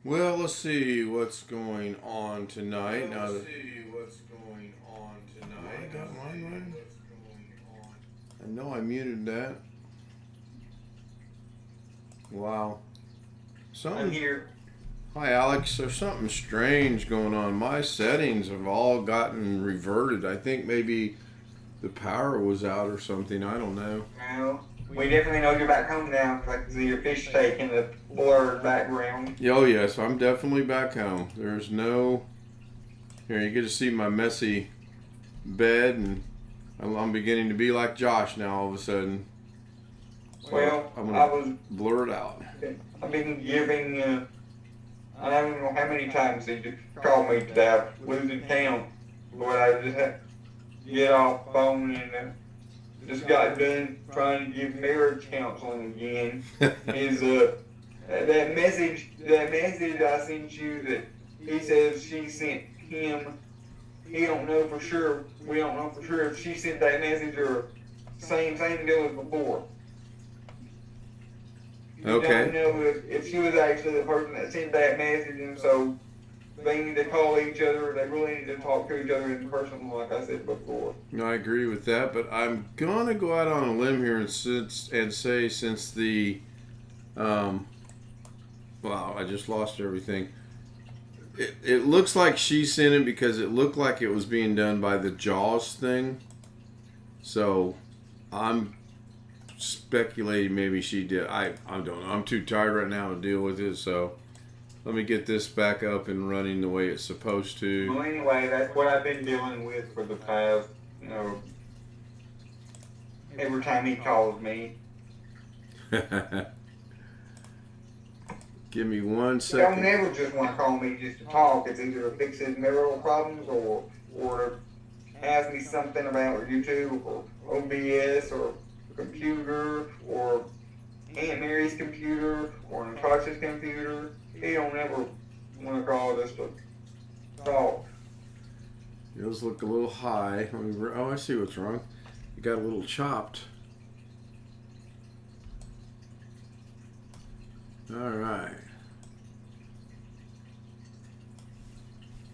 Well, let's see what's going on tonight. I got mine running. I know I muted that. Wow. I'm Something. here. Hi, Alex. There's something strange going on. My settings have all gotten reverted. I think maybe the power was out or something. I don't know. Well, we definitely know you're back home now because I can see your fish tank in the blurred background. Oh, yes. I'm definitely back home. There's no. Here, you get to see my messy bed, and I'm beginning to be like Josh now all of a sudden. So Well, I'm I gonna was, blur it out. I've been giving, I don't know how many times they just called me today. I'm losing count. But I just had to get off phone and just got done trying to give marriage counseling again. Is that message I sent you that he says she sent him. He don't know for sure. We don't know for sure if she sent that message or same deal as before. You Okay. don't know if she was actually the person that sent that message, and so they need to call each other. They really need to talk to each other in person, like I said before. No, I agree with that, but I'm gonna go out on a limb here and say since the wow, I just lost everything. It looks like she sent it because it looked like it was being done by the Jaws thing. So I'm speculating maybe she did. I don't know. I'm too tired right now to deal with it. So let me get this back up and running the way it's supposed to. Well, anyway, that's what I've been dealing with for the past, every time he calls me. Give me 1 He don't second. never just want to call me just to talk. It's either to fix his marital problems or ask me something about YouTube or OBS or computer or Aunt Mary's computer or Natasha's computer. He don't ever want to call just to talk. Those look a little high. Oh, I see what's wrong. You got a little chopped. All right.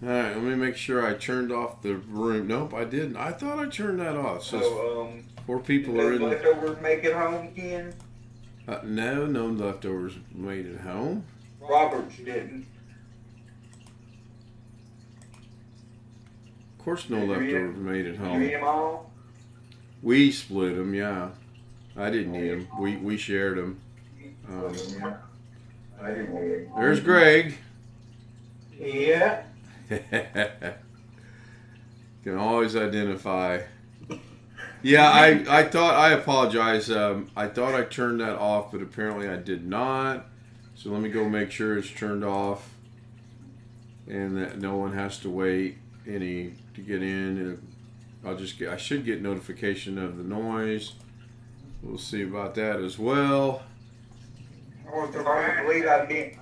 All right, let me make sure I turned off the room. Nope, I didn't. I thought I turned that off. So, 4 people are does in. leftovers make it home, Ken? No leftovers made it home. Roberts didn't. Of course, no Did you eat leftovers made it Did you home. eat them all? We split them, yeah. I didn't eat them. We shared them. I didn't eat them. There's Greg. Yeah. Can always identify. Yeah, I thought, I apologize. I thought I turned that off, but apparently I did not. So let me go make sure it's turned off and that no one has to wait any to get in. I should get notification of the noise. We'll see about that as well. Well, it's hard to believe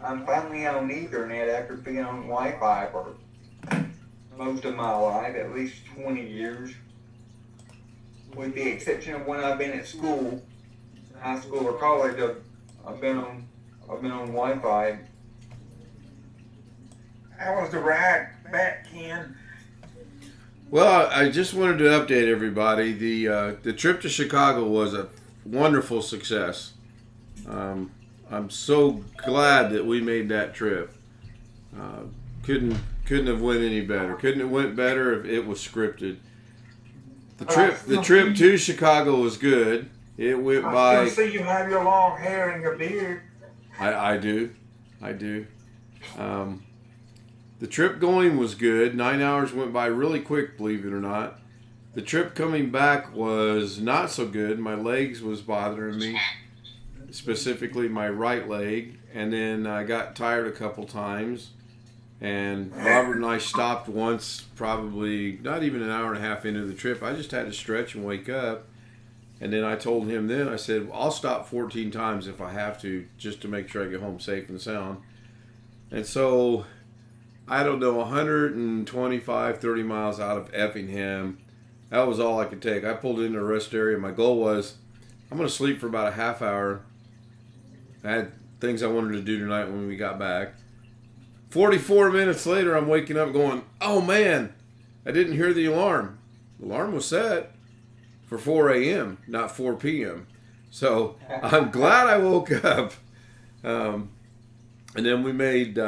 I'm finally on Ethernet after being on Wi-Fi for most of my life, at least 20 years. With the exception of when I've been at school, high school or college, I've been on Wi-Fi. How was the ride back, Ken? Well, I just wanted to update everybody. The trip to Chicago was a wonderful success. I'm so glad that we made that trip. Couldn't have went any better. Couldn't have went better if it was scripted. The trip to Chicago was good. It went by. I still see you have your long hair and your beard. I do. The trip going was good. 9 hours went by really quick, believe it or not. The trip coming back was not so good. My legs was bothering me, specifically my right leg. And then I got tired a couple times. And Robert and I stopped once, probably not even an hour and a half into the trip. I just had to stretch and wake up. And then I told him I said, I'll stop 14 times if I have to, just to make sure I get home safe and sound. And so, I don't know, 125, 30 miles out of Effingham. That was all I could take. I pulled into a rest area. My goal was, I'm going to sleep for about a half hour. I had things I wanted to do tonight when we got back. 44 minutes later, I'm waking up going, oh man, I didn't hear the alarm. The alarm was set for 4 a.m., not 4 p.m. So I'm glad I woke up. And then we made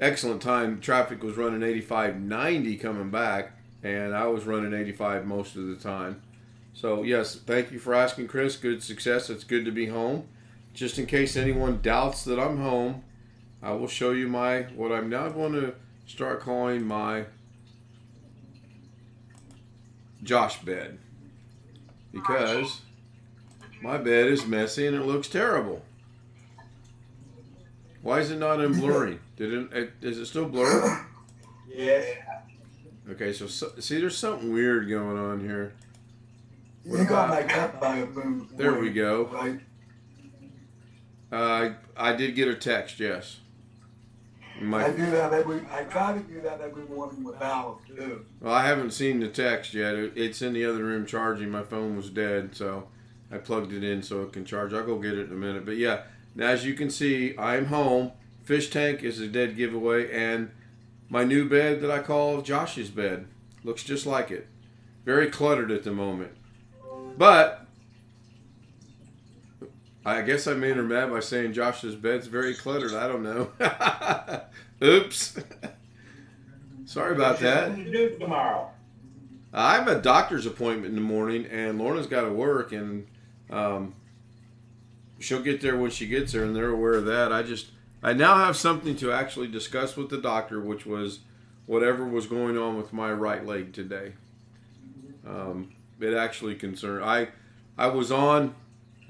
excellent time. Traffic was running 85-90 coming back, and I was running 85 most of the time. So yes, thank you for asking, Chris. Good success. It's good to be home. Just in case anyone doubts that I'm home, I will show you what I'm now going to start calling my Josh bed, because my bed is messy and it looks terrible. Why is it not in blurry? Is it still blurry? Yes. Okay, so see, there's something weird going on here. You got my cup by move. There we go. Right? I did get a text, yes. I do that I try to do that every morning with Al too. Well, I haven't seen the text yet. It's in the other room charging. My phone was dead, so I plugged it in so it can charge. I'll go get it in a minute. But yeah, now as you can see, I'm home. Fish tank is a dead giveaway, and my new bed that I call Josh's bed looks just like it. Very cluttered at the moment. But I guess I made her mad by saying Josh's bed's very cluttered. I don't know. Oops. Sorry about that. What do you do tomorrow? I have a doctor's appointment in the morning, and Lorna's got to work, and she'll get there when she gets there, and they're aware of that. I now have something to actually discuss with the doctor, which was whatever was going on with my right leg today. It actually concerned. I was on.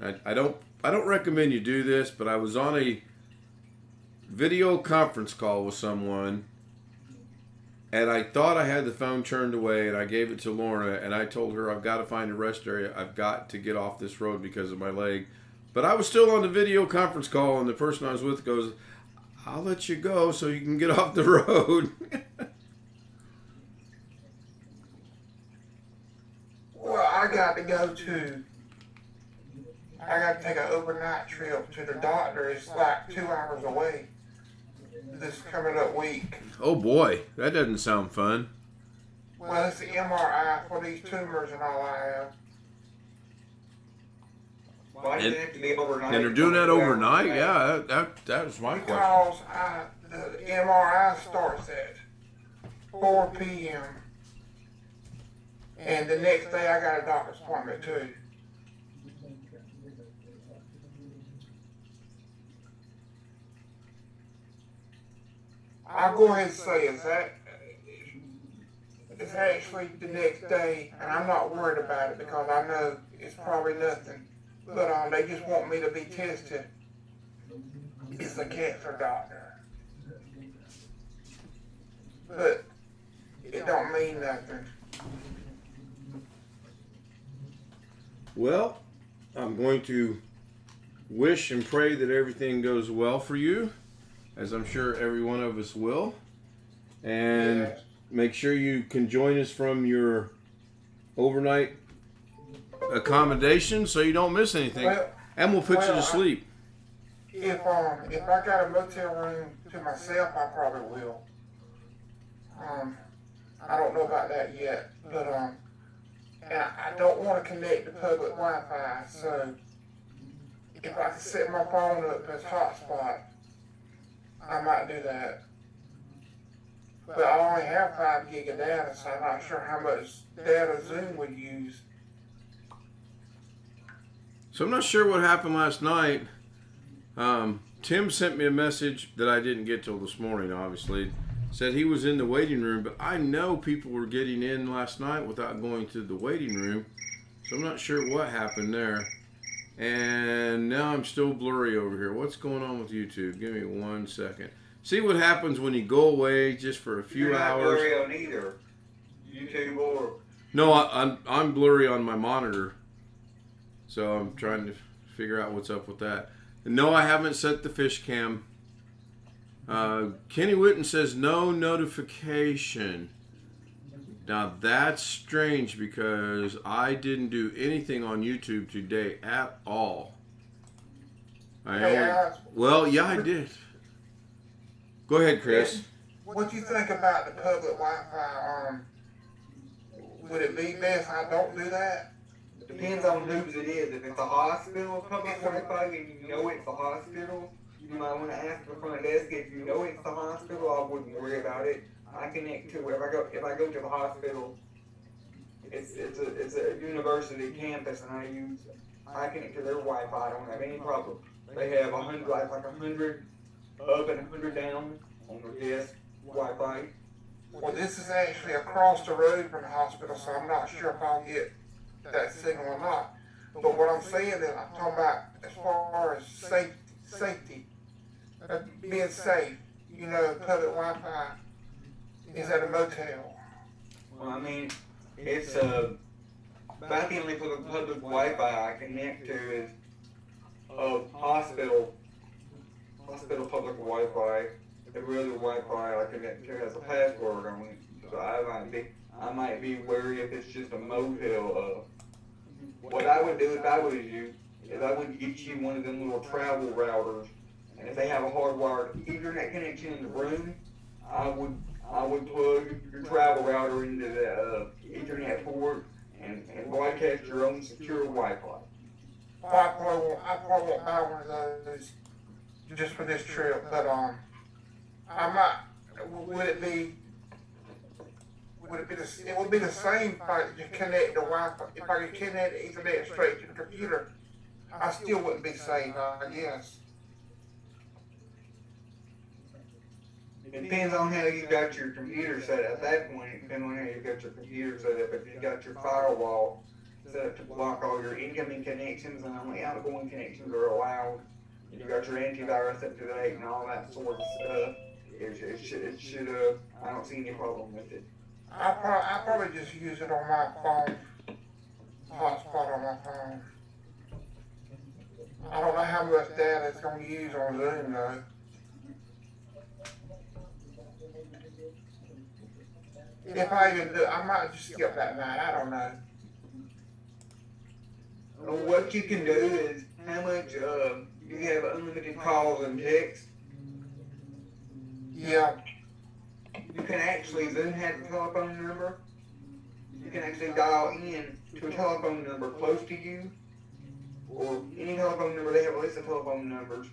I don't recommend you do this, but I was on a video conference call with someone, and I thought I had the phone turned away, and I gave it to Lorna, and I told her I've got to find a rest area. I've got to get off this road because of my leg. But I was still on the video conference call, and the person I was with goes, I'll let you go so you can get off the road. Well, I got to go to. I got to take an overnight trip to the doctor. It's like 2 hours away. This coming up week. Oh boy, that doesn't sound fun. Well, it's the MRI for these tumors and all I have. Why does it have to be overnight? And they're doing that overnight? Yeah, that was my question. Because the MRI starts at 4 p.m. And the next day I got a doctor's appointment too. I'll go ahead and say it's actually the next day, and I'm not worried about it because I know it's probably nothing. But they just want me to be tested. It's a cancer doctor. But it don't mean nothing. Well, I'm going to wish and pray that everything goes well for you, as I'm sure every one of us will. And Yes. make sure you can join us from your overnight accommodation so you don't miss anything. Well, And we'll put you to well, sleep. if I got a motel room to myself, I probably will. I don't know about that yet, but and I don't want to connect to public Wi-Fi, so if I could set my phone up as hotspot, I might do that. But I only have 5 gig of data, so I'm not sure how much data Zoom would use. So I'm not sure what happened last night. Tim sent me a message that I didn't get till this morning, obviously. Said he was in the waiting room, but I know people were getting in last night without going to the waiting room. So I'm not sure what happened there. And now I'm still blurry over here. What's going on with YouTube? Give me 1 second. See what happens when you go away just for a few You're not hours. blurry on either YouTube or. No, I'm blurry on my monitor. So I'm trying to figure out what's up with that. And no, I haven't set the fish cam. Kenny Witten says no notification. Now that's strange because I didn't do anything on YouTube today at all. Well, yeah, I did. Go ahead, Chris. What do you think about the public Wi-Fi? Would it be best I don't do that? Depends on whose it is. If it's a hospital public Wi-Fi and you know it's a hospital, you might want to ask the front desk. If you know it's the hospital, I wouldn't worry about it. I connect to if I go to the hospital, it's a university campus, and I connect to their Wi-Fi. I don't have any problem. They have 100 like 100 up and 100 down on their desk Wi-Fi. Well, this is actually across the road from the hospital, so I'm not sure if I'll get that signal or not. But what I'm saying is, I'm talking about as far as safety, being safe. You know, public Wi-Fi is at a motel. Well, I mean, it's about the only public Wi-Fi I connect to is hospital public Wi-Fi. Every other Wi-Fi I connect to has a password on it, so I might be worried if it's just a motel. What I would do if I was you is I would get you one of them little travel routers, and if they have a hardwired Ethernet connection in the room, I would plug your travel router into the Ethernet port and broadcast your own secure Wi-Fi. Well, I probably won't buy one of those just for this trip, but I might. It would be the same if I just connect the Wi-Fi. If I could connect the Ethernet straight to the computer, I still wouldn't be safe, I guess. It depends on how you got your computer set up. At that point, it depends on how you got your computer set up. If you got your firewall set up to block all your incoming connections and only outgoing connections are allowed, and you got your antivirus up to date and all that sort of stuff, it should I don't see any problem with it. I probably just use it on my phone, hotspot on my phone. I don't know how much data it's going to use on Zoom though. If I even do, I might just skip that night. I don't know. What you can do is how much you have unlimited calls and texts. Yeah. You can actually Zoom has a telephone number. You can actually dial in to a telephone number close to you, or any telephone number. They have a list of telephone numbers.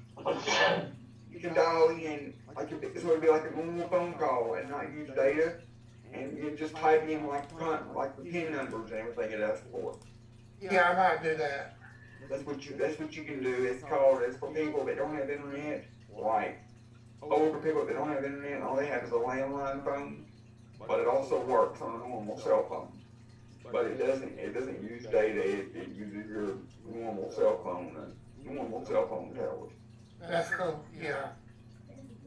You can dial in like this would be like a normal phone call and not use data, and you just type in like the PIN numbers and everything it asks for. Yeah, I might do that. That's what you can do. It's for people that don't have internet, like older people that don't have internet. All they have is a landline phone, but it also works on a normal cell phone. But it doesn't use data. It uses your normal cell phone towers. That's cool. Yeah,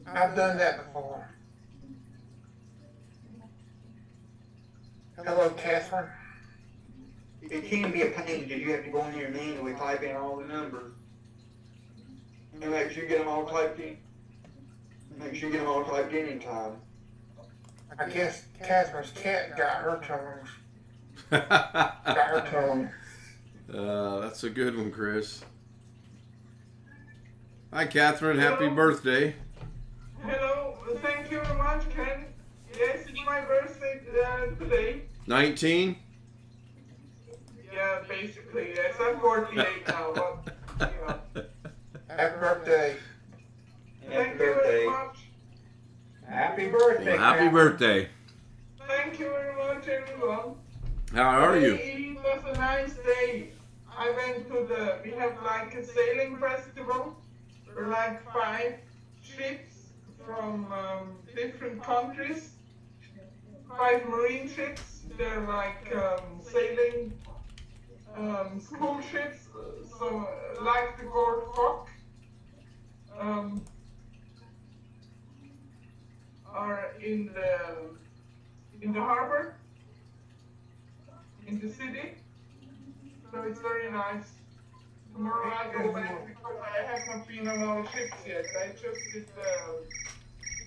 I've done that before. Hello, Catherine. It can be a pain because you have to go in here and manually type in all the numbers. And make sure you get them all typed in. Make sure you get them all typed in time. I guess Catherine's cat got her tongues. Got her tongue. That's a good one, Chris. Hi, Catherine. Happy birthday. Hello, thank you very much, Ken. Yes, it's my birthday today. 19? Yeah, basically, yes. I'm 48 now, but, you know. Happy birthday. Thank you very much. Happy birthday. Well, happy birthday. Thank you very much, everyone. How are you? It was a nice day. I went to we have like a sailing festival. There are like 5 ships from different countries. 5 marine ships. They're like sailing school ships, so like the Gold Fock. Are in the harbor, in the city, so it's very nice. Tomorrow I go back because I have not been on all ships yet. I just did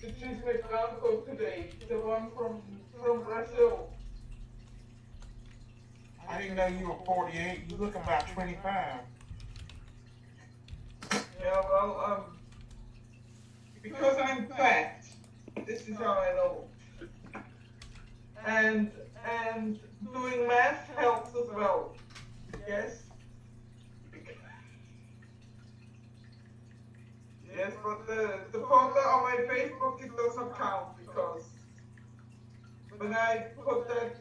the Chisme Blanco today, the one from Brazil. I didn't know you were 48. You look about 25. Yeah, well, because I'm fat, This is how I know. And doing math helps as well. Yes. Yes, but the photo on my Facebook, it doesn't count because when I put that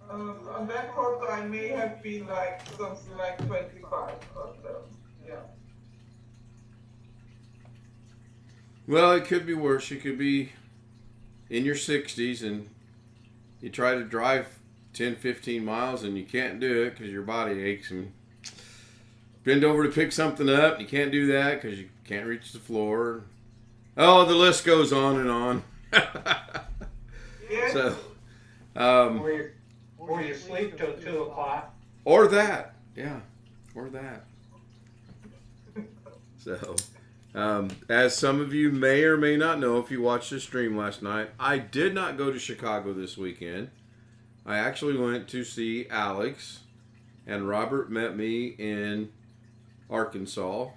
on that photo, I may have been like something like 25, but yeah. Well, it could be worse. You could be in your 60s and you try to drive 10, 15 miles and you can't do it because your body aches, and bend over to pick something up and you can't do that because you can't reach the floor. Oh, the list goes on and on. Yes. So, Or you sleep till 2 o'clock. or that, yeah, or that. So, as some of you may or may not know, if you watched the stream last night, I did not go to Chicago this weekend. I actually went to see Alex, and Robert met me in Arkansas,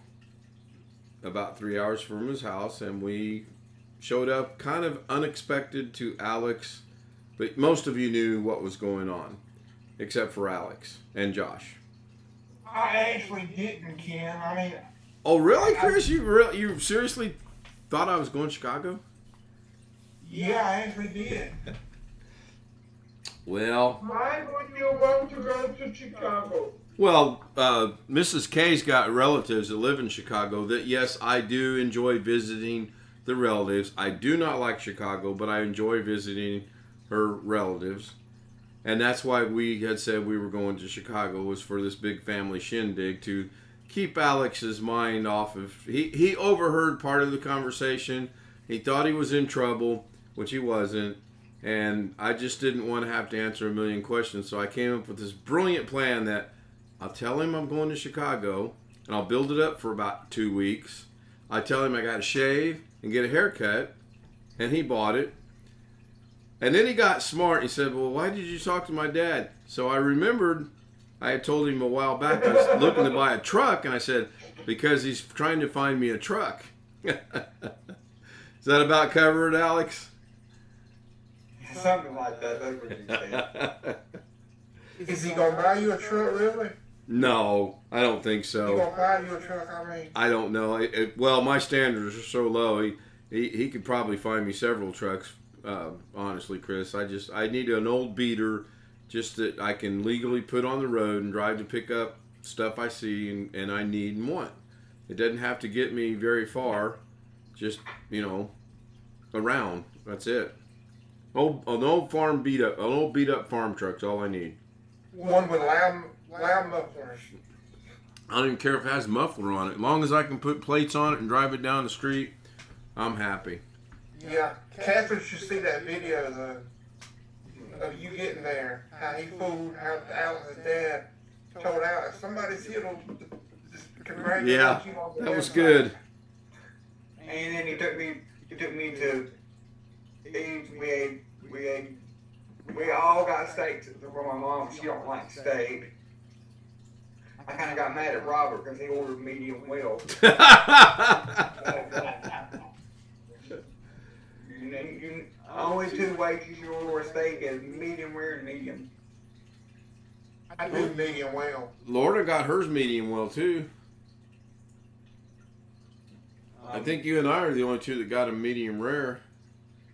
about 3 hours from his house, and we showed up kind of unexpected to Alex, but most of you knew what was going on, except for Alex and Josh. I actually didn't, Ken. I mean, Oh, really, Chris? You seriously thought I was going to Chicago? yeah, I actually did. Well, Why would you want to go to Chicago? Mrs. K's got relatives that live in Chicago that, yes, I do enjoy visiting the relatives. I do not like Chicago, but I enjoy visiting her relatives. And that's why we had said we were going to Chicago, was for this big family shindig to keep Alex's mind off of... He overheard part of the conversation. He thought he was in trouble, which he wasn't. And I just didn't want to have to answer a million questions. So I came up with this brilliant plan that I'll tell him I'm going to Chicago, and I'll build it up for about 2 weeks. I tell him I got to shave and get a haircut, and he bought it. And then he got smart. He said, well, why did you talk to my dad? So I remembered I had told him a while back I was looking to buy a truck, and I said, because he's trying to find me a truck. Does that about cover it, Alex? Something like that. That's what you said. Is he gonna buy you a truck, really? No, I don't think He so. gonna buy you a truck? I mean, I don't know. Well, my standards are so low. He could probably find me several trucks. Honestly, Chris, I need an old beater, just that I can legally put on the road and drive to pick up stuff I see and I need and want. It doesn't have to get me very far. Just around. That's it. An old beat up farm truck's all I need. one with loud mufflers. I don't even care if it has a muffler on it. As long as I can put plates on it and drive it down the street, I'm happy. Yeah, Catherine should see that video of you getting there. How he fooled, how Alex's dad told Alex, somebody's here to just congratulate Yeah, you on that was that." good. And then he took me to eat. We all got steaks for my mom. She don't like steak. I kind of got mad at Robert because he ordered medium well. Only two ways you should order a steak is medium rare and medium. I do medium well. Lorna got hers medium well too. I think you and I are the only two that got a medium rare.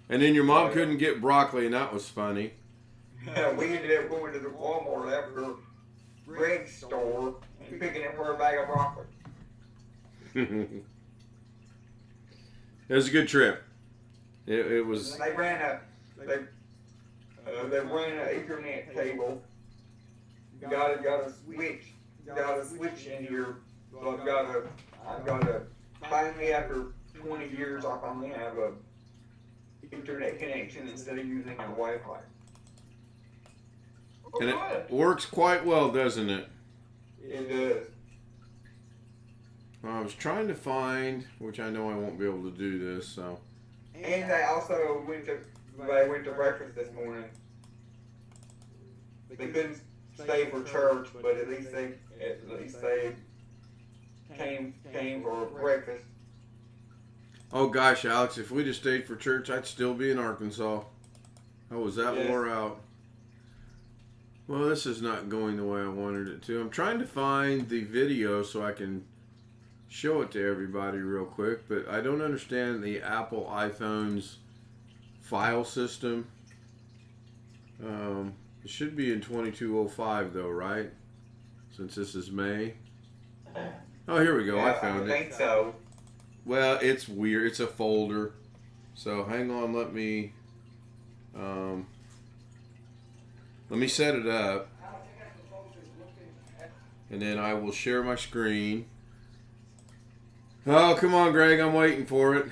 And then your mom couldn't get broccoli, and that was funny. Yeah, we ended up going to the Walmart after Greg's store and picking up her a bag of broccoli. It was a good trip. It was. They ran an Ethernet cable. Got a switch in here. So I've got a finally after 20 years I finally have a internet connection instead of using a Wi-Fi. And it works quite well, doesn't it? It does. I was trying to find, which I know I won't be able to do this, so. And they also went to breakfast this morning. They couldn't stay for church, but at least they came for breakfast. Oh gosh, Alex, if we'd have stayed for church, I'd still be in Arkansas. I was that Yes. wore out. Well, this is not going the way I wanted it to. I'm trying to find the video so I can show it to everybody real quick, but I don't understand the Apple iPhone's file system. It should be in 2205 though, right? Since this is May. Oh, here we go. I found I it. think so. Well, it's weird. It's a folder. So hang on. Let me set it up, and then I will share my screen. Oh, come on, Greg. I'm waiting for it.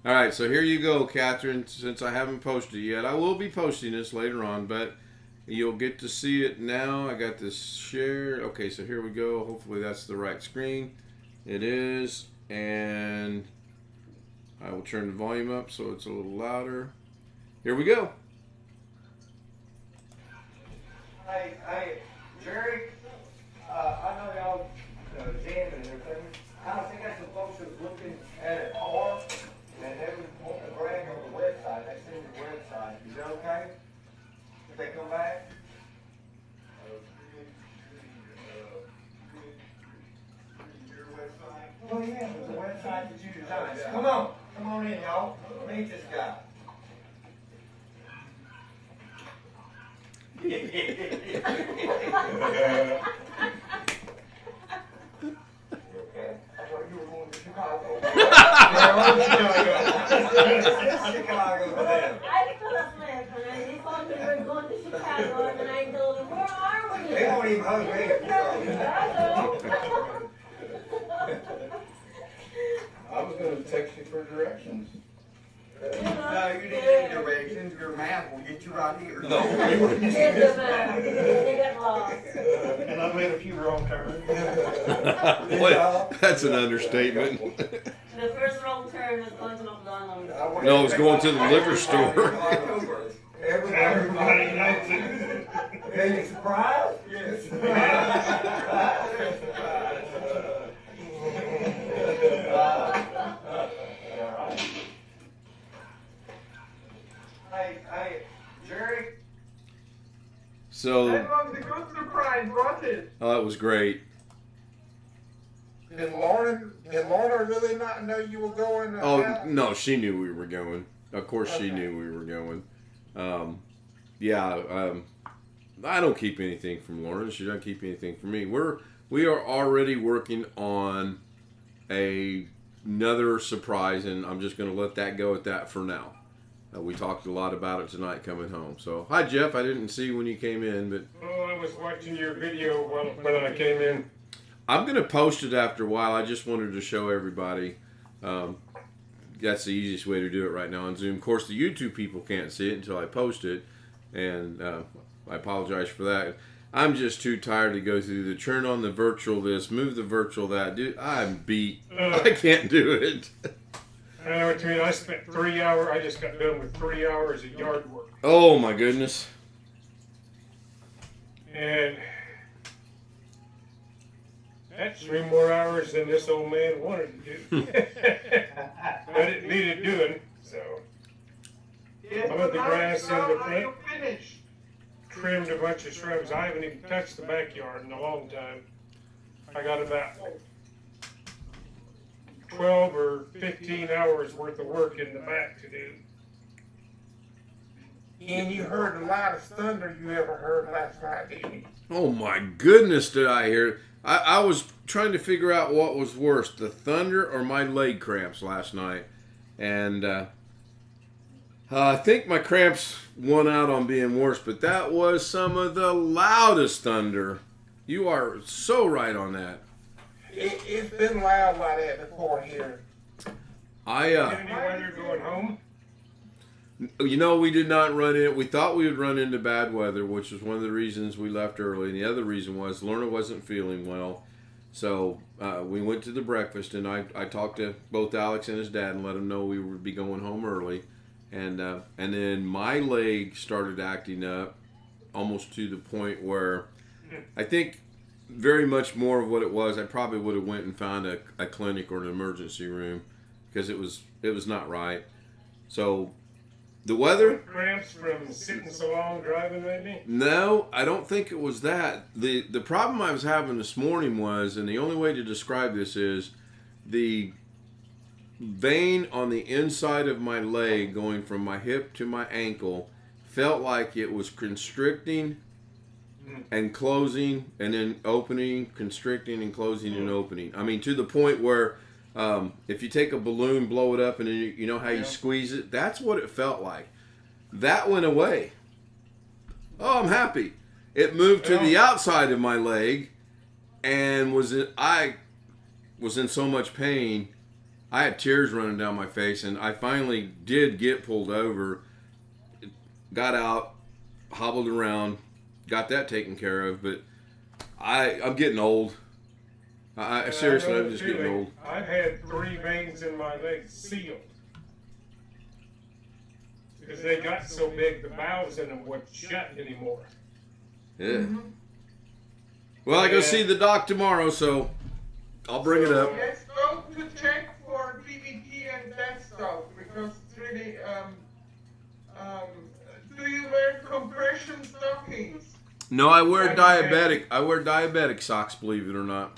All right, so here you go, Catherine. Since I haven't posted it yet, I will be posting this later on, but you'll get to see it now. I got this share. Okay, so here we go. Hopefully that's the right screen. It is, and I will turn the volume up so it's a little louder. Here we go. Hey, Jerry, I know y'all jamming and everything. I think that's some folks that was looking at it hard, and they was wanting to brag on the website. They seen the website. Is that okay? If they come back? Well, yeah, it was a website that you designed. Come on in, y'all. Meet this guy. I thought you were going to Chicago. Chicago for them. I put up plans and I thought we were going to Chicago and then I told him, where are we? They won't even hug me. I was gonna text you for directions. No, you didn't need directions. Your map will get you right here. No. They got lost. And I made a few wrong turns. What? That's an understatement. The first wrong turn was going to McDonald's. No, it's going to the liquor store. Everybody knows it. Are you surprised? Yes. Hey, Jerry. So, That was a good surprise, was it? oh, that was great. Did Lauren really not know you were going? Oh out? no, she knew we were going. Of course, she knew we were going. I don't keep anything from Lauren. She doesn't keep anything from me. We are already working on another surprise, and I'm just going to let that go at that for now. We talked a lot about it tonight coming home. So, hi Jeff. I didn't see when you came in, but Oh, I was watching your video when I came in. I'm going to post it after a while. I just wanted to show everybody. That's the easiest way to do it right now on Zoom. Of course, the YouTube people can't see it until I post it, and I apologize for that. I'm just too tired to go through the turn on the virtual this, move the virtual that. Dude, I'm beat. I can't do it. I know what you mean. I spent 3 hours. I just got done with 3 hours of yard work, Oh my goodness. and that's 3 more hours than this old man wanted to do. But it needed doing. So Yes, Mowed but the now grass in the are front. you finished? trimmed a bunch of shrubs. I haven't even touched the backyard in a long time. I got about 12 or 15 hours worth of work in the back to do. And you heard the loudest thunder you ever heard last night, didn't you? Oh my goodness, did I hear it? I was trying to figure out what was worse, the thunder or my leg cramps last night. And I think my cramps won out on being worse, but that was some of the loudest thunder. You are so right on that. It's been loud like that before here. Any weather going home? You know, we did not run in. We thought we would run into bad weather, which was one of the reasons we left early. And the other reason was Lorna wasn't feeling well. So we went to the breakfast, and I talked to both Alex and his dad and let them know we would be going home early. And then my leg started acting up almost to the point where I think very much more of what it was, I probably would have went and found a clinic or an emergency room because it was not right. So the weather. Cramps from sitting so long driving, maybe? No, I don't think it was that. The problem I was having this morning was, and the only way to describe this is the vein on the inside of my leg going from my hip to my ankle felt like it was constricting and closing and then opening, constricting and closing and opening. I mean, to the point where if you take a balloon, blow it up, and then you know how you squeeze it? That's what it felt like. That went away. Oh, I'm happy. It moved to the outside of my leg and I was in so much pain. I had tears running down my face, and I finally did get pulled over, got out, hobbled around, got that taken care of, but I'm getting old. Seriously, I'm just getting old. I've had 3 veins in my legs sealed. Because they got so big, the valves in them weren't shut anymore. Yeah. Well, I go see the doc tomorrow, so I'll bring it up. Let's go to check for DVT and that stuff because it's really. Do you wear compression stockings? No, I wear diabetic socks, believe it or not.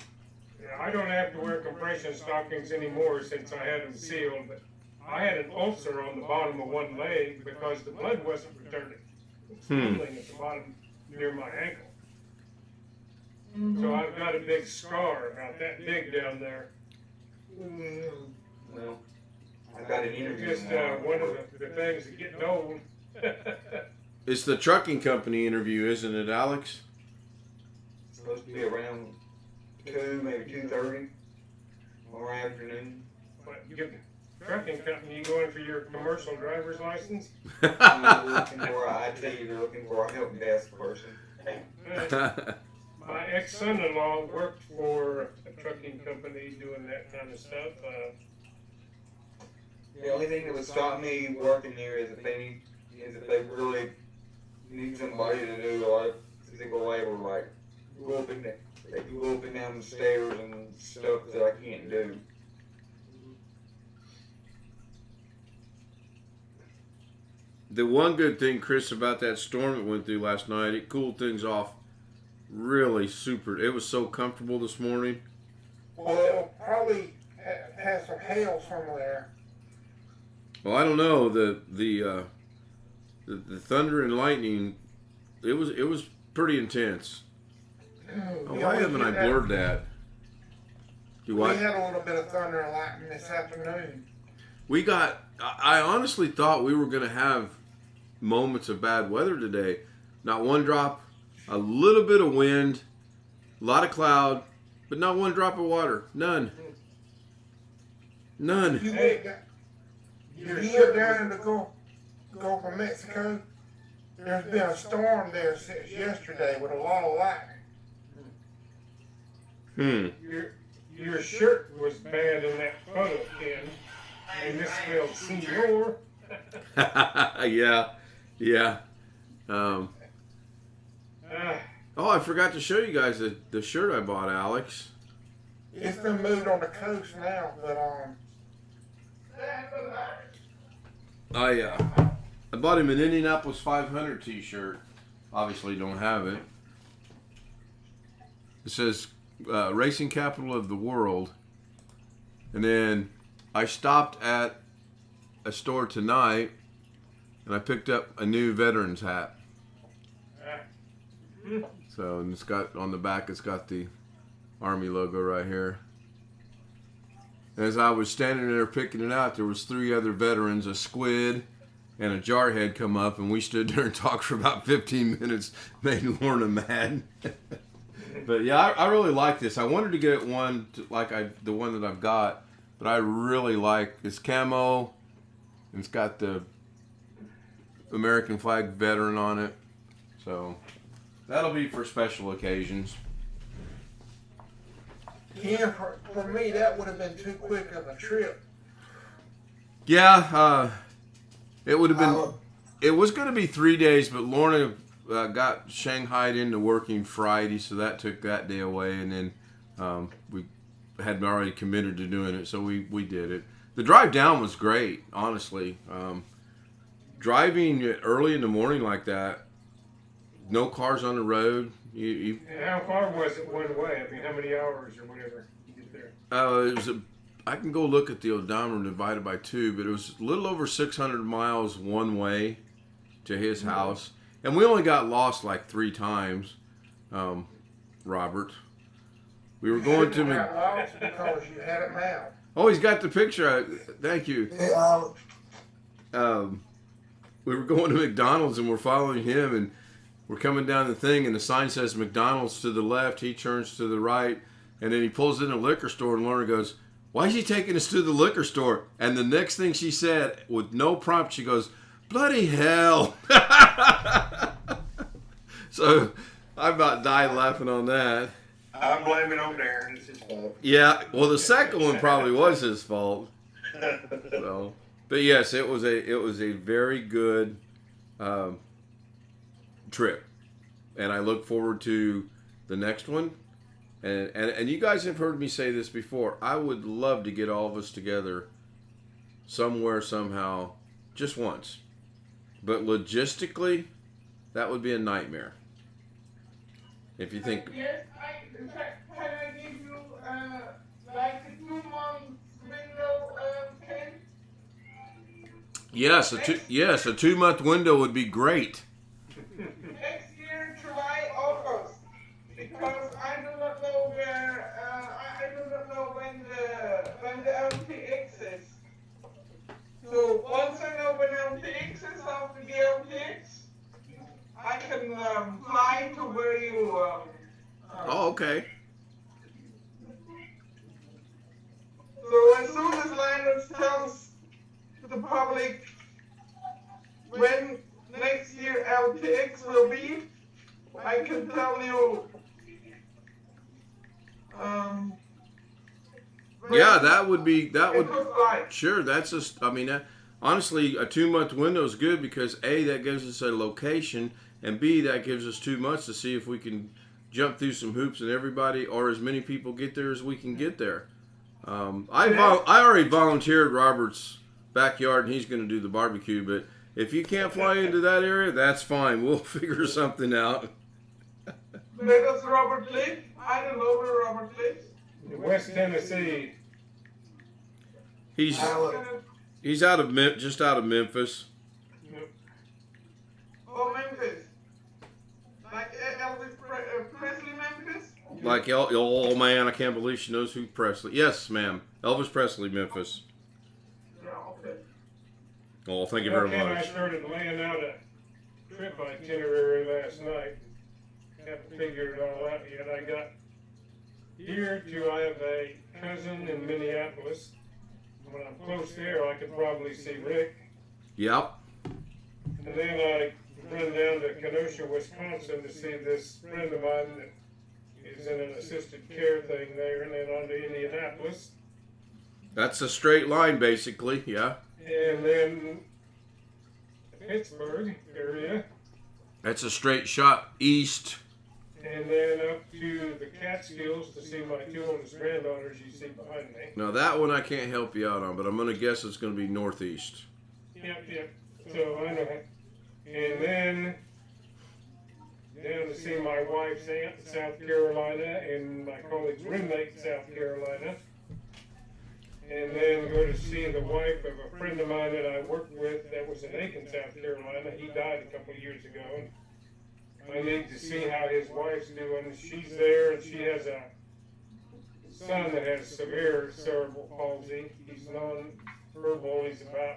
Yeah, I don't have to wear compression stockings anymore since I had them sealed, but I had an ulcer on the bottom of one leg because the blood wasn't returning. It was healing at the bottom near my ankle. So I've got a big scar about that big down there. Well, I got an interview. Just one of the things of getting old. It's the trucking company interview, isn't it, Alex? It's supposed to be around 2, maybe 2:30 or afternoon. But you trucking company, you going for your commercial driver's license? They're looking for they're looking for a help desk person. My ex-son-in-law worked for a trucking company doing that kind of stuff. The only thing that would stop me working there is if they really need somebody to do like physical labor, like go up and down the stairs and stuff that I can't do. The one good thing, Chris, about that storm that went through last night, it cooled things off really super. It was so comfortable this morning. Well, it'll probably have some hail somewhere. Well, I don't know. The thunder and lightning, it was pretty intense. Oh, why haven't I blurred that? We had a little bit of thunder and lightning this afternoon. I honestly thought we were going to have moments of bad weather today. Not one drop, a little bit of wind, a lot of cloud, but not one drop of water. None. You live down in the Gulf of Mexico. There's been a storm there since yesterday with a lot of lightning. Your shirt was bad in that photo, Ken. And this spelled senor. Yeah. Oh, I forgot to show you guys the shirt I bought, Alex. It's been moved on the coast now, but I bought him an Indianapolis 500 t-shirt. Obviously don't have it. It says Racing Capital of the World. And then I stopped at a store tonight and I picked up a new veteran's hat. So, and it's got on the back, it's got the Army logo right here. As I was standing there picking it out, there was 3 other veterans, a squid and a jarhead come up, and we stood there and talked for about 15 minutes, made Lorna mad. But yeah, I really like this. I wanted to get one the one that I've got, but I really like it's camo, and it's got the American flag veteran on it. So that'll be for special occasions. yeah, for me that would have been too quick of a trip. Yeah, it would have been. It was going to be 3 days, but Lorna got shanghaied into working Friday, so that took that day away, and then we had already committed to doing it, so we did it. The drive down was great, honestly. Driving early in the morning like that, no cars on the road. And how far was it one way? I mean, how many hours or whatever you get there? It was I can go look at the odometer divided by 2, but it was a little over 600 miles one way to his house. And we only got lost like 3 times, Robert. We were going to... got lost because you had it mapped. Oh, he's got the picture. Thank you. Yeah, We were going to McDonald's and we're following him, and we're coming down the thing, and the sign says McDonald's to the left. He turns to the right, and then he pulls in a liquor store, and Lorna goes, "Why is he taking us to the liquor store?" And the next thing she said, with no prompt, she goes, "Bloody hell." So I about died laughing on that. I'm blaming on Darren. It's his fault. Yeah, well, the second one probably was his fault. So, but yes, it was a very good trip, and I look forward to the next one. And you guys have heard me say this before. I would love to get all of us together somewhere, somehow, just once. But logistically, that would be a nightmare. If you think... Yes, can I give you like a 2-month window, Ken? Yes, a 2-month window would be great. Next year, July, August, because I do not know where, I do not know when the LTX is. So once I know when LTX is after the LTX, I can fly to where you. Oh, okay. So as soon as Linus tells the public when next year LTX will be, I can tell you. Yeah, that would be, that would, Like. sure, that's just, I mean, honestly, a 2-month window is good because A, that gives us a location, and B, that gives us 2 months to see if we can jump through some hoops and everybody, or as many people get there as we can get there. I already volunteered Robert's backyard, and he's going to do the barbecue, but if you can't fly into that area, that's fine. We'll figure something out. Where does Robert live? I don't know where Robert lives. In West Tennessee. He's out of just out of Memphis. Oh, Memphis. Like Elvis Presley, Memphis? Like, oh man, I can't believe she knows who Presley. Yes, ma'am. Elvis Presley, Memphis. Yeah, okay. Oh, thank you very Ken and I much. started laying out a trip itinerary last night. Haven't figured it all out yet. I got here to, I have a cousin in Minneapolis. When I'm close there, I could probably see Rick. Yep. And then I run down to Kenosha, Wisconsin to see this friend of mine that is in an assisted care thing there, and then on to Indianapolis. That's a straight line, basically. Yeah. And then Pittsburgh area. That's a straight shot east. And then up to the Catskills to see my 2 oldest granddaughters you see behind me. Now that one I can't help you out on, but I'm gonna guess it's gonna be northeast. Yep. So I know. And then down to see my wife's aunt in South Carolina and my colleague's roommate in South Carolina. And then go to see the wife of a friend of mine that I worked with that was in Aiken, South Carolina. He died a couple of years ago. I need to see how his wife's doing. She's there, and she has a son that has severe cerebral palsy. He's non-verbal. He's about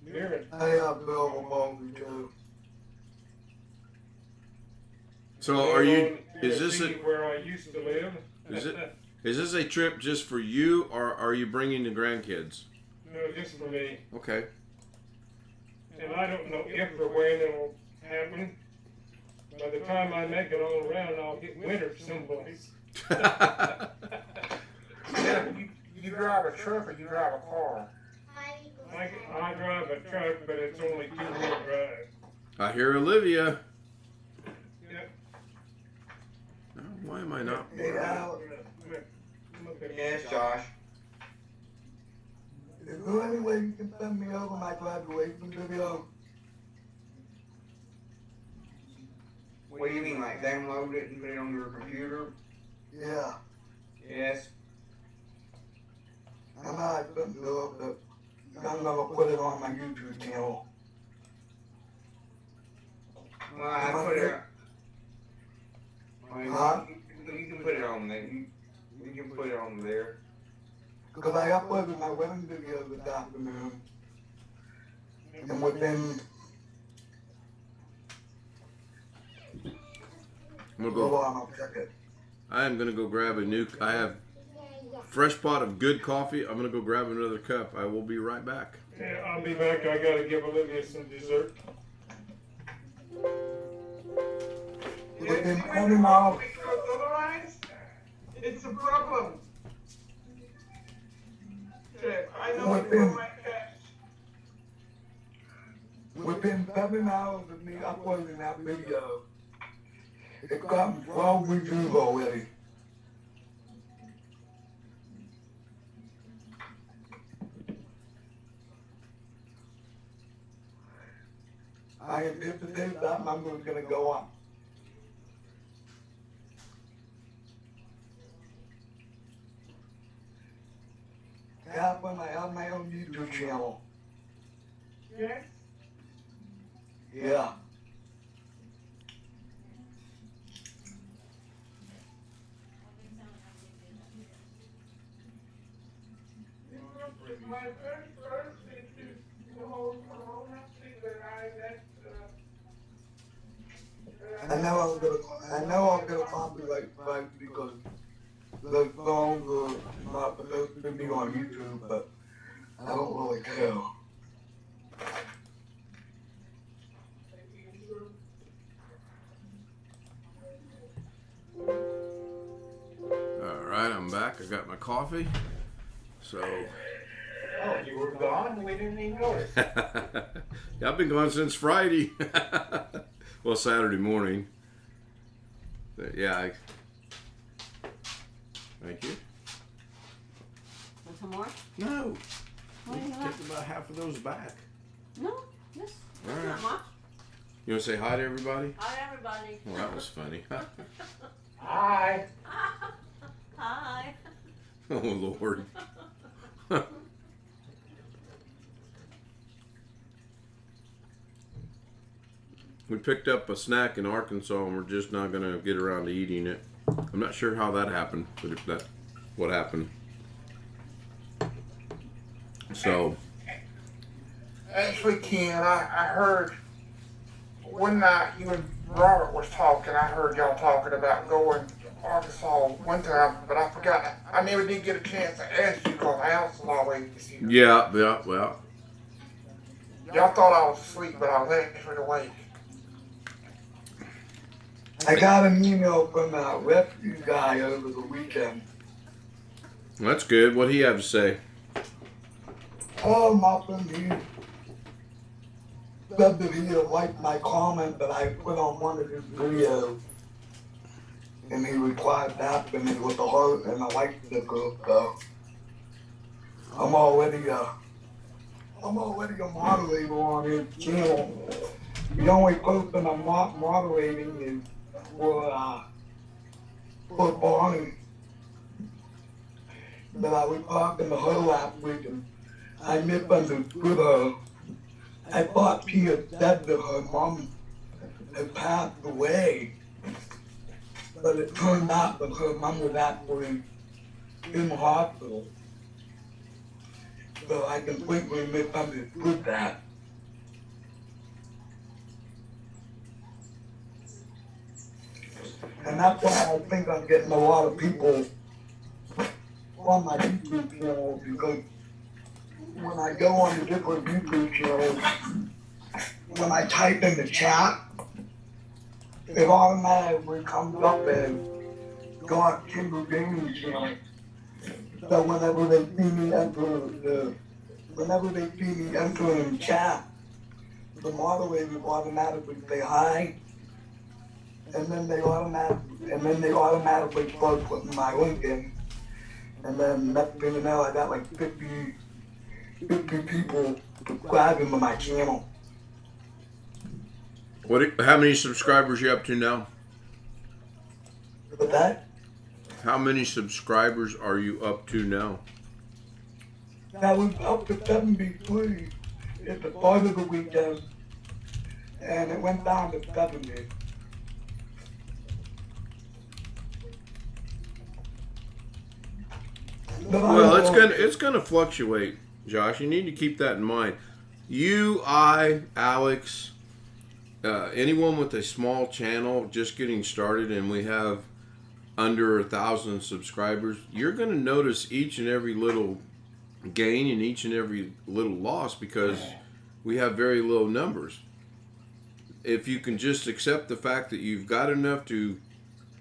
near I have Bill Mosley too. So are you? Is this a? where I used to live? Is this a trip just for you, or are you bringing the grandkids? No, just for me. Okay. And I don't know if or when it'll happen. By the time I make it all around, I'll hit winter someplace. Yeah, you drive a truck or you drive a car? I drive a truck, but it's only 2-wheel drive. I hear Olivia. it might not. Hey, Al, Yes, Josh. is there any way you can send me over my graduation video? What do you mean, like download it and put it on your computer? Yeah, Yes. I know I couldn't do it, but I'm gonna put it on my YouTube channel. Well, I put it. Huh? You can put it on there. You can put it on there. Because I uploaded my wedding video this afternoon. And within, I'm gonna hold go. on, I'll check it. I am gonna go grab a new. I have fresh pot of good coffee. I'm gonna go grab another cup. I will be right back. Yeah, I'll be back. I gotta give Olivia some dessert. Within 20 miles, Because otherwise, it's a problem. Jeff, I know it from my cash. within 7 hours of me uploading that video, it's gotten 12 reviews already. I anticipate that number is gonna go up. Catherine, I have my own YouTube channel. Yes? Yeah. My first is the whole corona thing that I left. I know I'm gonna copyright strike because those songs are not supposed to be on YouTube, but I don't really care. All right, I'm back. I got my coffee. So. Oh, you were gone? We didn't even notice. Yeah, I've been gone since Friday. Well, Saturday morning. But yeah. Thank you. Want some more? No. What do you Take want? about half of those back. No, this. All right. Not much. You want to say hi to everybody? Hi, everybody. Well, that was funny. Hi. Hi. Oh, Lord. We picked up a snack in Arkansas and we're just not going to get around to eating it. I'm not sure how that happened, but if that's what happened. So, Actually, Ken, I heard one night you and Robert was talking. I heard y'all talking about going to Arkansas one time, but I forgot. I never did get a chance to ask you because Alice was always here. yeah, well. Y'all thought I was asleep, but I was actually awake. I got an email from that rescue guy over the weekend. That's good. What'd he have to say? Oh, nothing. He said that he had liked my comment that I put on one of his videos. And he replied back to me with a heart and a like sticker, so I'm already a moderator on his channel. The only person I'm not moderating is for Bonnie. But I was talking to her last week and I misunderstood her. I thought she had said that her mom had passed away. But it turned out that her mom was actually in the hospital. So I completely misunderstood that. And that's why I think I'm getting a lot of people on my YouTube channel, because when I go on the different YouTube channels, when I type in the chat, it automatically comes up as God Timber Gaming Channel. So whenever they see me enter in the chat, the moderators automatically say hi, and then they automatically start putting my link in, and then next thing you know, I got like 50 people subscribing to my channel. How many subscribers you up to now? But that, How many subscribers are you up to now? I was up to 73 at the start of the weekend, and it went down to 70. Well, it's gonna fluctuate, Josh. You need to keep that in mind. You, I, Alex, anyone with a small channel just getting started, and we have under 1,000 subscribers, you're going to notice each and every little gain and each and every little loss because we have very low numbers. If you can just accept the fact that you've got enough to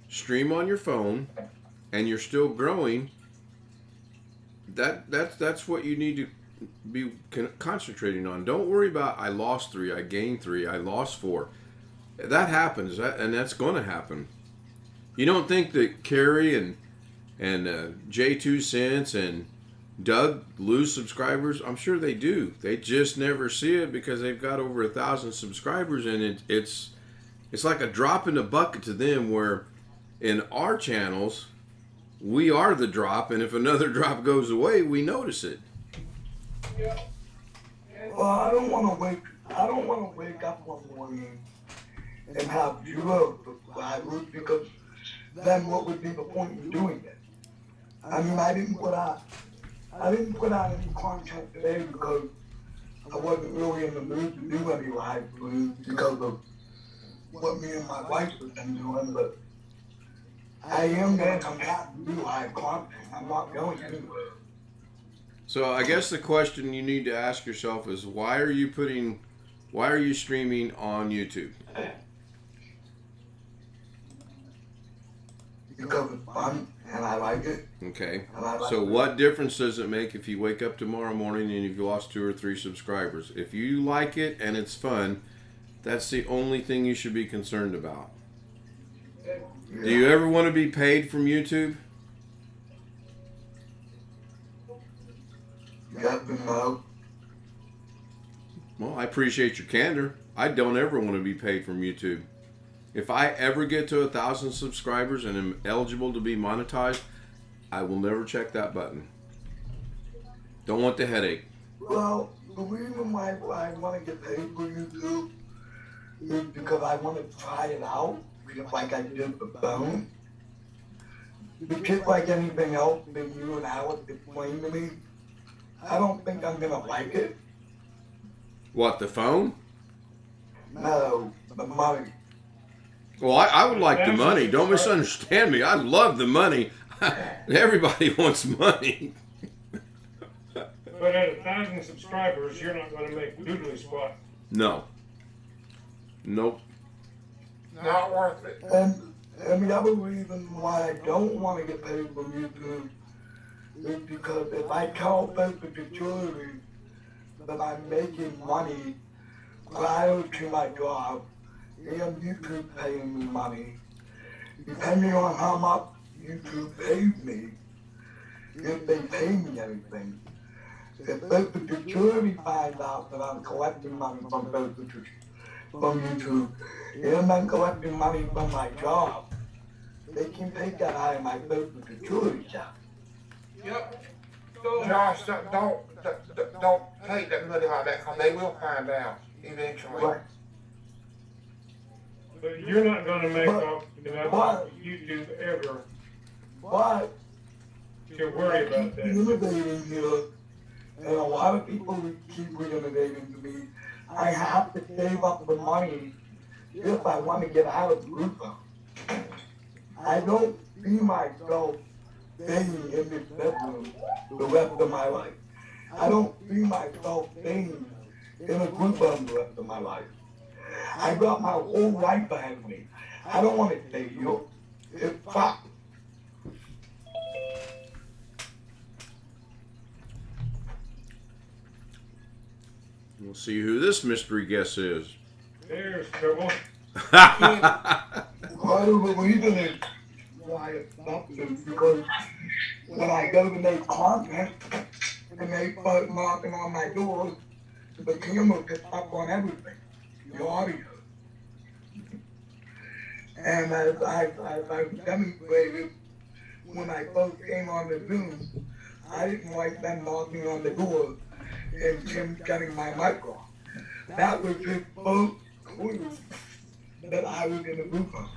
stream on your phone and you're still growing, that's what you need to be concentrating on. Don't worry about I lost 3, I gained 3, I lost 4. That happens, and that's going to happen. You don't think that Carrie and J2 Cents and Doug lose subscribers? I'm sure they do. They just never see it because they've got over 1,000 subscribers, and it's like a drop in the bucket to them. Where in our channels, we are the drop, and if another drop goes away, we notice it. Well, I don't want to wake up one morning and have 0 subscribers because then what would be the point in doing it? I mean, I didn't put out any content today because I wasn't really in the mood to do any live streams because of what me and my wife have been doing, but I am going to come back and do live content. I'm not going anywhere. So I guess the question you need to ask yourself is why are you streaming on YouTube? Because it's fun and I like it. Okay. Like So what difference does it make if you wake up tomorrow morning and you've lost 2 or 3 subscribers? If you like it and it's fun, that's the only thing you should be concerned about. Yeah. Do you ever want to be paid from YouTube? Yes and no. Well, I appreciate your candor. I don't ever want to be paid from YouTube. If I ever get to 1,000 subscribers and am eligible to be monetized, I will never check that button. Don't want the headache. Well, the reason why I want to get paid for YouTube is because I want to try it out, just like I did the phone. But just like anything else that you and Alex explained to me, I don't think I'm gonna like it. What, the phone? No, the money. Well, I would like the money. Don't misunderstand me. I love the money. Everybody wants money. But at 1,000 subscribers, you're not going to make doodly squat. No. Nope. Not worth it. And the other reason why I don't want to get paid from YouTube is because if I tell Social Security that I'm making money prior to my job and YouTube paying me money, depending on how much YouTube pays me, if they pay me anything. If Social Security finds out that I'm collecting money from YouTube and I'm collecting money from my job, they can take that out of my Social Security check. Yep. So, Josh, don't take that money like that, because they will find out eventually. Right. But you're not going to make off enough but- off YouTube ever But to worry I about keep that. innovating here, and a lot of people keep innovating to me. I have to save up the money if I want to get out of the group home. I don't see myself staying in this bedroom the rest of my life. I don't see myself staying in a group home the rest of my life. I got my whole life ahead of me. I don't want to stay here. It's fucked. We'll see who this mystery guest is. There's trouble. Well, No, the reason is why it's not is because when I go to make content and they start knocking on my door, the camera picks up on everything, the audio. And as I've demonstrated when I first came on the Zoom, I didn't like them knocking on the door and Jim getting my mic off. That was his first clue that I was in the booth on.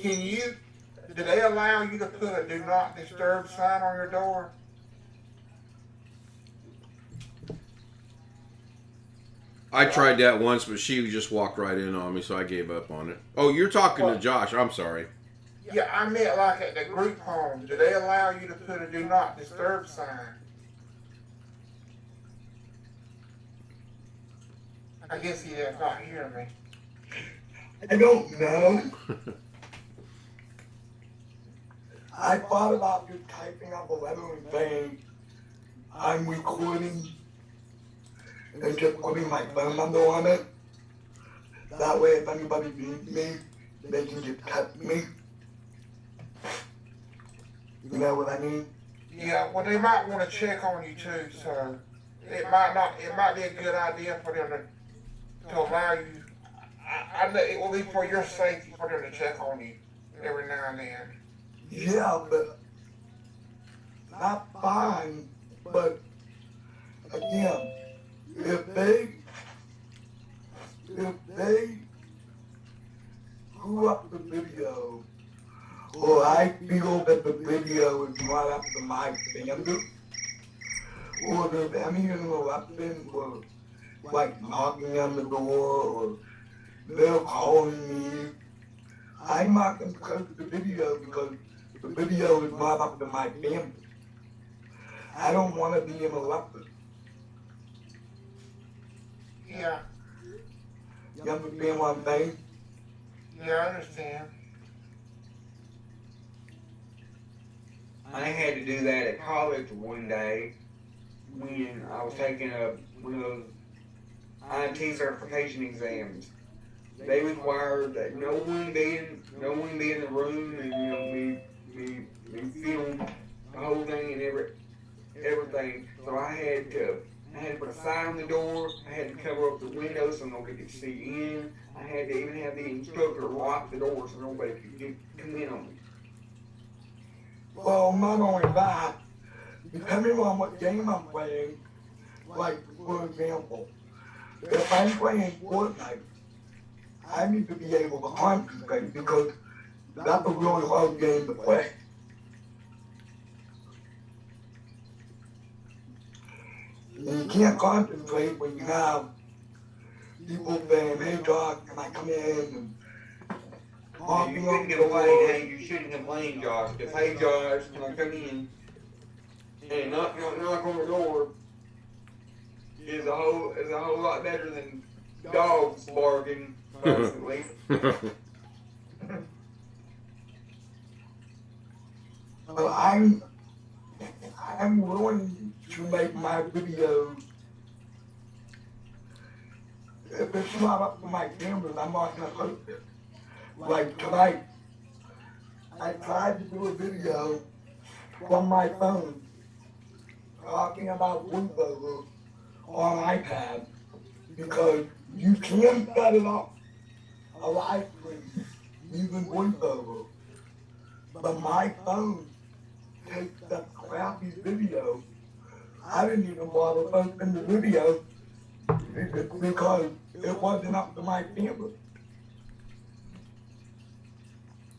Do they allow you to put a do not disturb sign on your door? I tried that once, but she just walked right in on me, so I gave up on it. Oh, you're talking to Josh. I'm sorry. Yeah, I meant like at the group home. Do they allow you to put a do not disturb sign? I guess he does not hear me. I don't know. I thought about just typing up a letter and saying, I'm recording, and just putting my phone number on it. That way, if anybody needs me, they can just text me. You know what I mean? Yeah, well, they might want to check on you too, so it might be a good idea for them to allow you. I know it will be for your safety for them to check on you every now and then. Yeah, but not fine. But again, if they screw up the video, or I feel that the video is not up to my standard, or there's any interruptions, or like knocking on the door, or they're calling me, I'm not going to post the video because the video is not up to my family. I don't want to be interrupted. Yeah, You understand what I'm saying? yeah, I understand. I had to do that at college one day when I was taking one of those IT certification exams. They required that no one be in the room, and we filmed the whole thing and everything. So I had to put a sign on the door. I had to cover up the window so nobody could see in. I had to even have the instructor lock the door so nobody could come in on me. Well, not only that, depending on what game I'm playing, like, for example, if I'm playing Fortnite, I need to be able to concentrate because that's a really hard game to play. And you can't concentrate when you have people saying, hey Josh, can I come in? And You shouldn't complain, hey, you shouldn't complain, Josh, because hey Josh, can I come in? And knock on the door is a whole lot better than dogs barking constantly. So I'm willing to make my videos. If it's not up to my cameras, I'm not gonna post it. Like tonight, I tried to do a video from my phone talking about voiceover on iPad because you can set it up a live stream using voiceover, but my phone takes that crappy video. I didn't even bother posting the video because it wasn't up to my camera.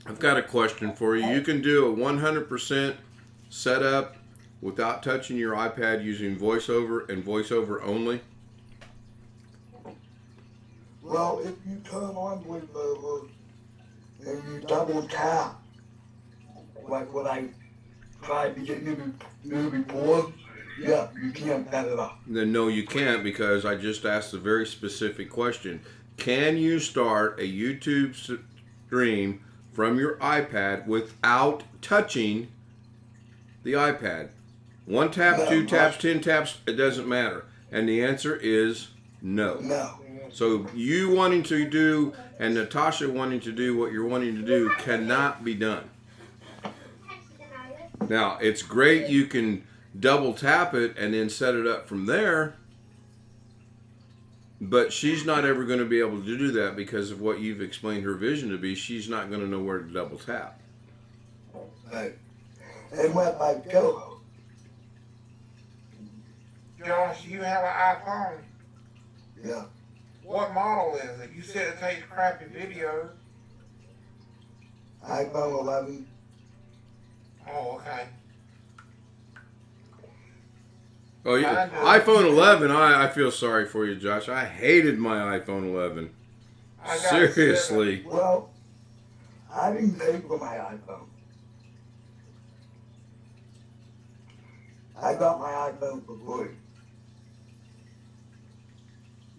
I've got a question for you. You can do a 100% setup without touching your iPad using VoiceOver and VoiceOver only? Well, if you turn on VoiceOver and you double tap, like what I tried to get you to do before, yeah, you can't set it up. Then no, you can't, because I just asked a very specific question. Can you start a YouTube stream from your iPad without touching the iPad? One tap, two taps, 10 taps, it doesn't matter. And the answer is no. No. So you wanting to do and Natasha wanting to do what you're wanting to do cannot be done. Now, it's great you can double tap it and then set it up from there, but she's not ever going to be able to do that because of what you've explained her vision to be. She's not going to know where to double tap. Right. And when I go, Josh, you have an iPhone. yeah, What model is it? You said it takes crappy videos. iPhone 11. Oh, okay. Oh, yeah. iPhone 11, I feel sorry for you, Josh. I hated my iPhone 11. I got Seriously. Well, I didn't pay for my iPhone. I got my iPhone for free.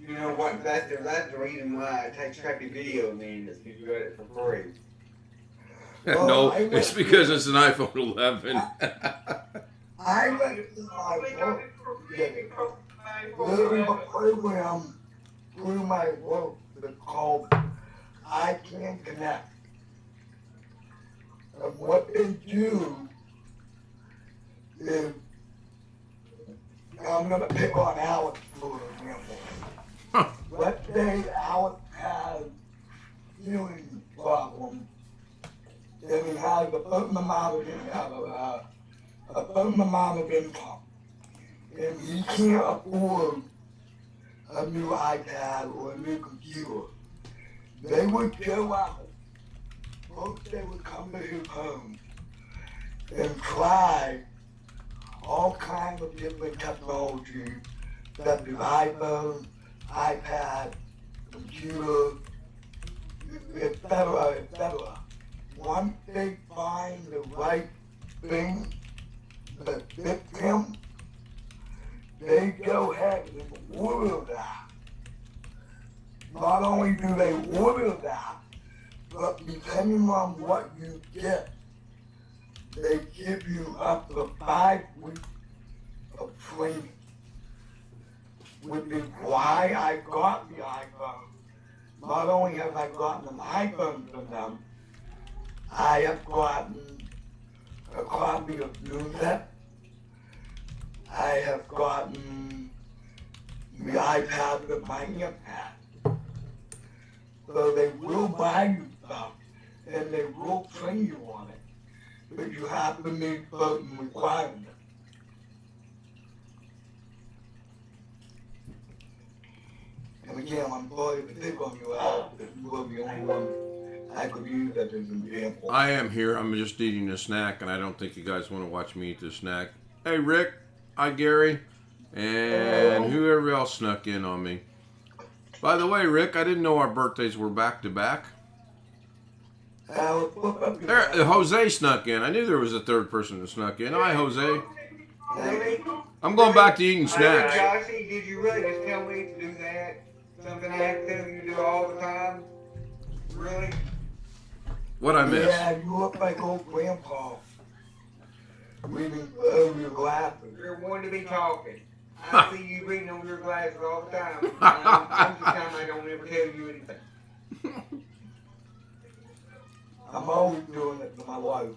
You know what? That's the reason why it takes crappy video, man. Is because you got it for free. Well, No, I went it's to- because it's an iPhone 11. I went to my They got work it for to free get it. because of There's a iPhone 11. program through my work that's called I Can Connect. And what they do is, I'm going to pick on Alex for example. Huh. Let's say Alex has hearing problems, and he has a certain amount of income, and he can't afford a new iPad or a new computer. They would go out, folks, they would come to his home and try all kinds of different technology, such as iPhone, iPad, computer, etc., etc. Once they find the right thing that fits him, they go ahead and order that. Not only do they order that, but depending on what you get, they give you up to 5 weeks of training. Which is why I got the iPhone. Not only have I gotten an iPhone from them, I have gotten a copy of Music. I have gotten the iPad with my iPad. So they will buy you stuff and they will train you on it. But you have to meet certain requirements. And again, I'm sorry to pick on you, Alex, but you were the only one I could use as an example. I am here. I'm just eating a snack, and I don't think you guys want to watch me eat this snack. Hey, Rick. Hi, Gary. And whoever else snuck in on me. By the way, Rick, I didn't know our birthdays were back to back. Alex, look up There, Jose snuck in. I knew there was a third person that snuck in. Hi, Jose. Really? I'm going back to eating snacks. Joshy, did you really just tell me to do that? Something I have to tell you to do all the time? Really? What I miss? Yeah, you look like old grandpa. Reading over your glasses. You're one to be talking. I see you reading on your glasses all the time. And most of the time I don't ever tell you anything. I'm always doing it to my wife.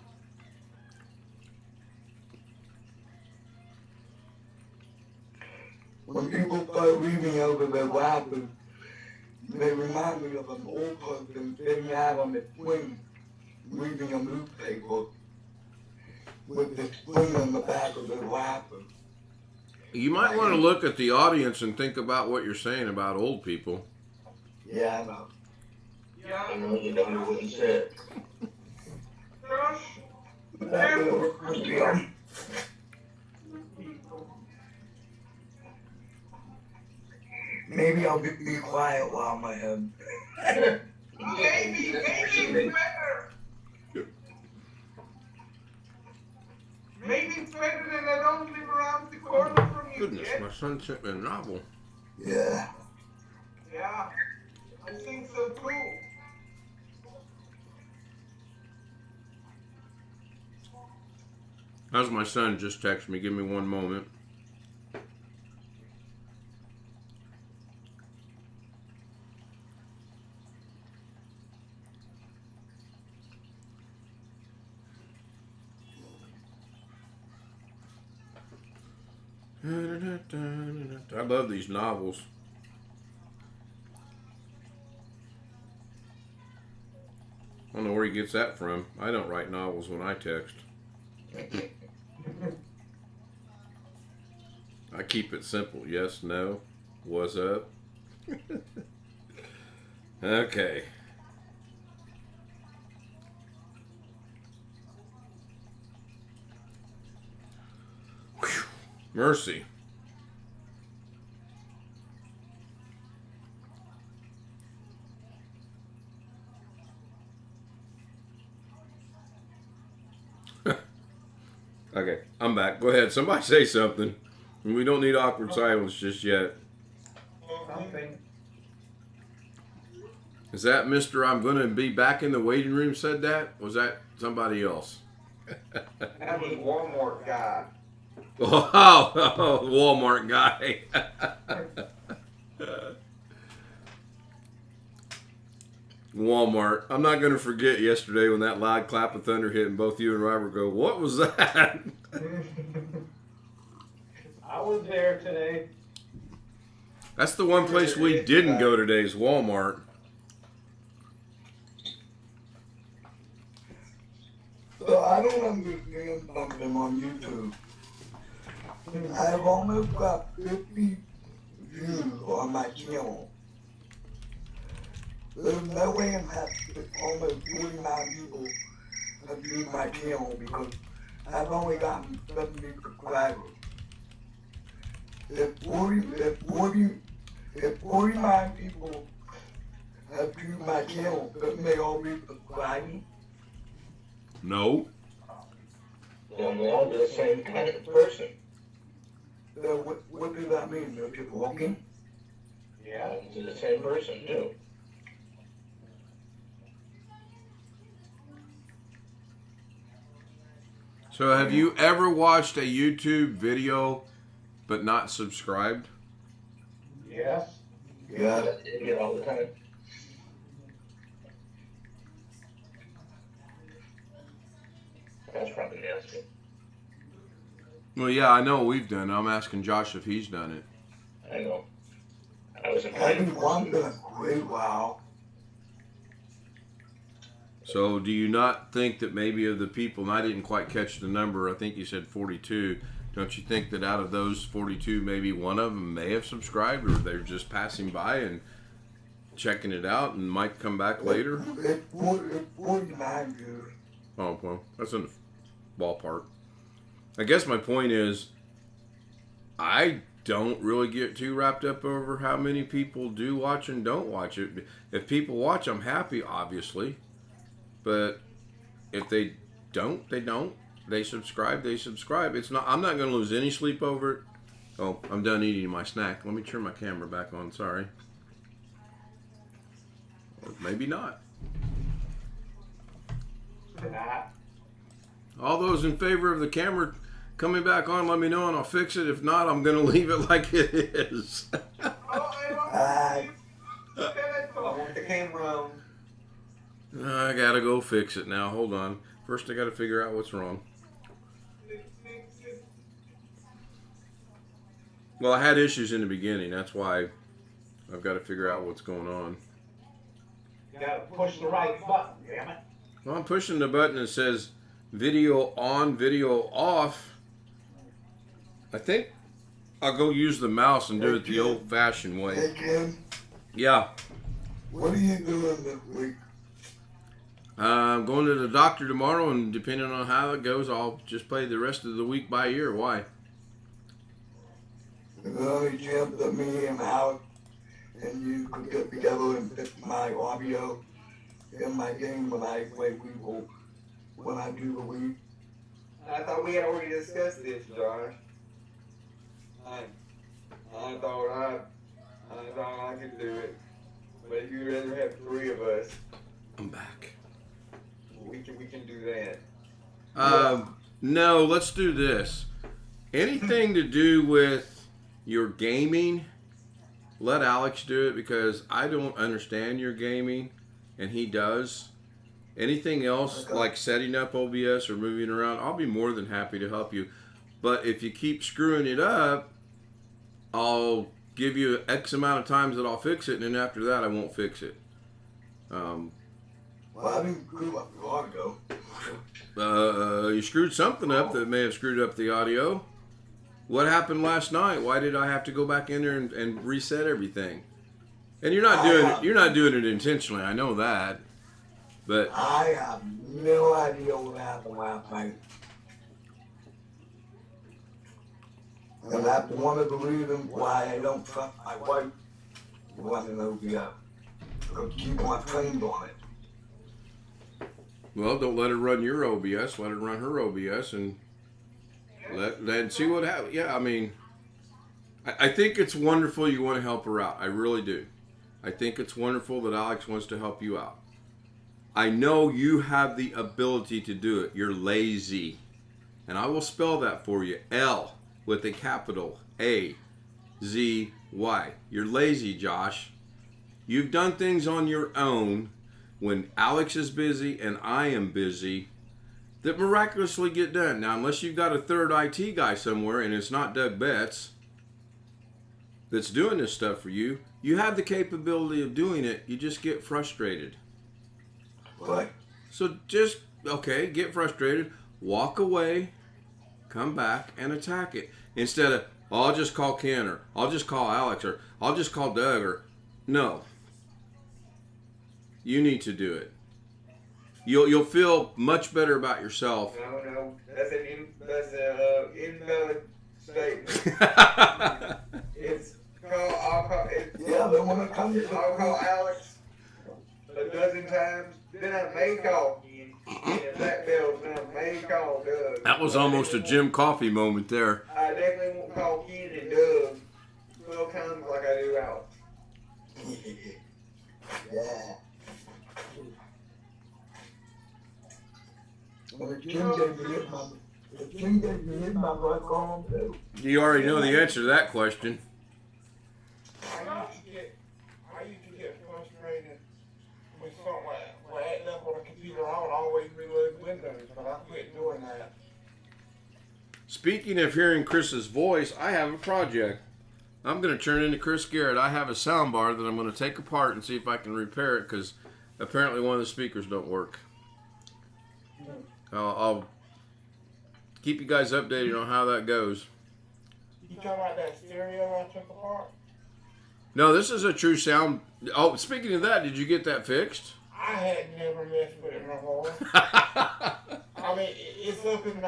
When people start reading over their glasses, they remind me of an old person sitting out on the swing reading a newspaper with the swing on the back of their glasses. You might want to look at the audience and think about what you're saying about old people. Yeah, I know. Yeah. know you don't know what he said. Josh, That will work for him. Maybe I'll be quiet while my head. maybe it's better. Maybe it's better that I don't live around the corner from you. Goodness, Jet. my son sent me a novel. Yeah. Yeah, I think so too. How's my son just texted me? Give me one moment. I love these novels. I don't know where he gets that from. I don't write novels when I text. I keep it simple. Yes, no, what's up? Okay. Whew. Mercy. Okay, I'm back. Go ahead. Somebody say something. We don't need awkward silence just yet. Something. Is that Mr. I'm going to be back in the waiting room said that? Was that somebody else? That was Walmart guy. Oh, Walmart guy. Walmart. I'm not going to forget yesterday when that loud clap of thunder hit and both you and Robert go, what was that? I was there today. That's the one place we didn't go today is Walmart. So I don't understand something on YouTube. I've almost got 50 views on my channel. There's no way in heck that almost 49 people have viewed my channel because I've only gotten 70 subscribers. If 49 people have viewed my channel, couldn't they all be subscribing? No. Then they're all the same kind of person. So what does that mean? They're just walking? Yeah, it's the same person too. So have you ever watched a YouTube video but not subscribed? Yes. Yeah. I do it all the time. That's probably nasty. Well, yeah, I know we've done it. I'm asking Josh if he's done it. I know. I was I invited. do one done great wow. So do you not think that maybe of the people, and I didn't quite catch the number, I think you said 42, don't you think that out of those 42, maybe one of them may have subscribed or they're just passing by and checking it out and might come back later? It's 49 views. Oh, well, that's in the ballpark. I guess my point is, I don't really get too wrapped up over how many people do watch and don't watch it. If people watch, I'm happy, obviously. But if they don't, they don't. They subscribe, they subscribe. It's not. I'm not going to lose any sleep over it. Oh, I'm done eating my snack. Let me turn my camera back on. Sorry. Or maybe not. All those in favor of the camera coming back on, let me know and I'll fix it. If not, I'm going to leave it like it is. I want the camera on. I got to go fix it now. Hold on. First, I got to figure out what's wrong. Well, I had issues in the beginning. That's why I've got to figure out what's going on. You gotta push the right button, damn it. Well, I'm pushing the button that says video on, video off. I think I'll go use the mouse and do it the old-fashioned way. Hey Jim, Yeah. what are you doing this week? I'm going to the doctor tomorrow, and depending on how it goes, I'll just play the rest of the week by ear. Why? The only chance that me and Alex and you could get together and fix my audio in my game when I play people when I do the week. I thought we had already discussed this, Josh. I thought I could do it. But if you'd rather have three of us, I'm back. we can do that. No, let's do this. Anything to do with your gaming, let Alex do it because I don't understand your gaming and he does. Anything else like setting up OBS or moving around, I'll be more than happy to help you. But if you keep screwing it up, I'll give you X amount of times that I'll fix it, and then after that I won't fix it. Well, I didn't screw up the audio. You screwed something up that may have screwed up the audio. What happened last night? Why did I have to go back in there and reset everything? And you're not doing it intentionally. I know that, but I have no idea what happened last night. And that's one of the reasons why I don't trust my wife running OBS. Because she wants claims on it. well, don't let her run your OBS. Let her run her OBS and let see what happens. Yeah, I mean, I think it's wonderful you want to help her out. I really do. I think it's wonderful that Alex wants to help you out. I know you have the ability to do it. You're lazy. And I will spell that for you. L with a capital A-Z-Y. You're lazy, Josh. You've done things on your own when Alex is busy and I am busy that miraculously get done. Now, unless you've got a third IT guy somewhere and it's not Doug Betts that's doing this stuff for you, you have the capability of doing it. You just get frustrated. But So just, okay, get frustrated, walk away, come back and attack it. Instead of, oh, I'll just call Ken, or I'll just call Alex, or I'll just call Doug, or no. You need to do it. You'll feel much better about yourself. No, that's an invalid statement. It's I'll call Alex a dozen times, then I may call Ken, and if that fails, then I may call Doug. That was almost a Jim Coffey moment there. I definitely won't call Ken and Doug 12 times like I do Alex. yeah. Well, if Jim gave me his my blood on too. You already know the answer to that question. I used to get frustrated with something like acting up on a computer. I would always reload Windows, but I quit doing that. Speaking of hearing Chris's voice, I have a project. I'm going to turn into Chris Garrett. I have a sound bar that I'm going to take apart and see if I can repair it, because apparently one of the speakers don't work. I'll keep you guys updated on how that goes. You talking about that stereo I took apart? No, this is a true sound. Oh, speaking of that, did you get that fixed? I had never messed with it before. I mean, it's up in the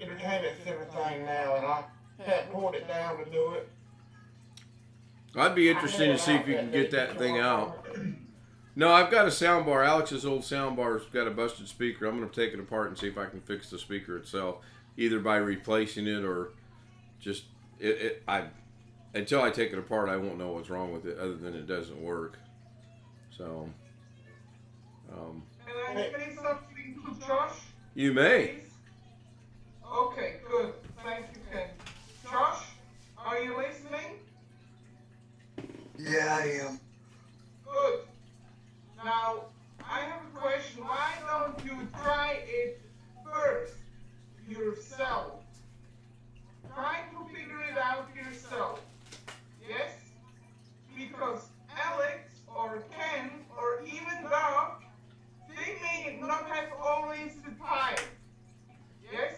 entertainment center thing now, and I had pulled it down to do it. I'd be interested to see if you can get that thing out. No, I've got a sound bar. Alex's old sound bar's got a busted speaker. I'm going to take it apart and see if I can fix the speaker itself, either by replacing it or just until I take it apart, I won't know what's wrong with it, other than it doesn't work. So, Can I say something to Josh? you may. Please? Okay, good. Thank you, Ken. Josh, are you listening? Yeah, I am. Good. Now, I have a question. Why don't you try it first yourself? Try to figure it out yourself. Yes? Because Alex or Ken or even Doc, they may not have always the time. Yes?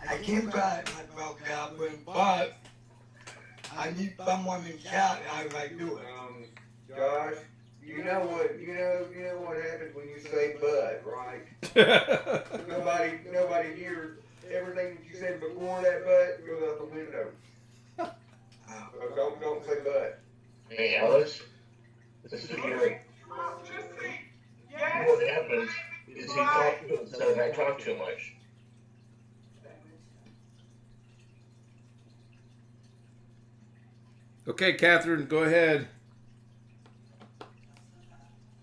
I can't try it myself, Catherine, but I need someone in chat as I do it. Josh, you know what happens when you say "but," right? Nobody hears everything that you said before that "but" goes out the window. So don't say "but." Hey, Alice, this is Gary. Well, just say What yes. happens is he talks to himself and I talk too much. Okay, Catherine, go ahead.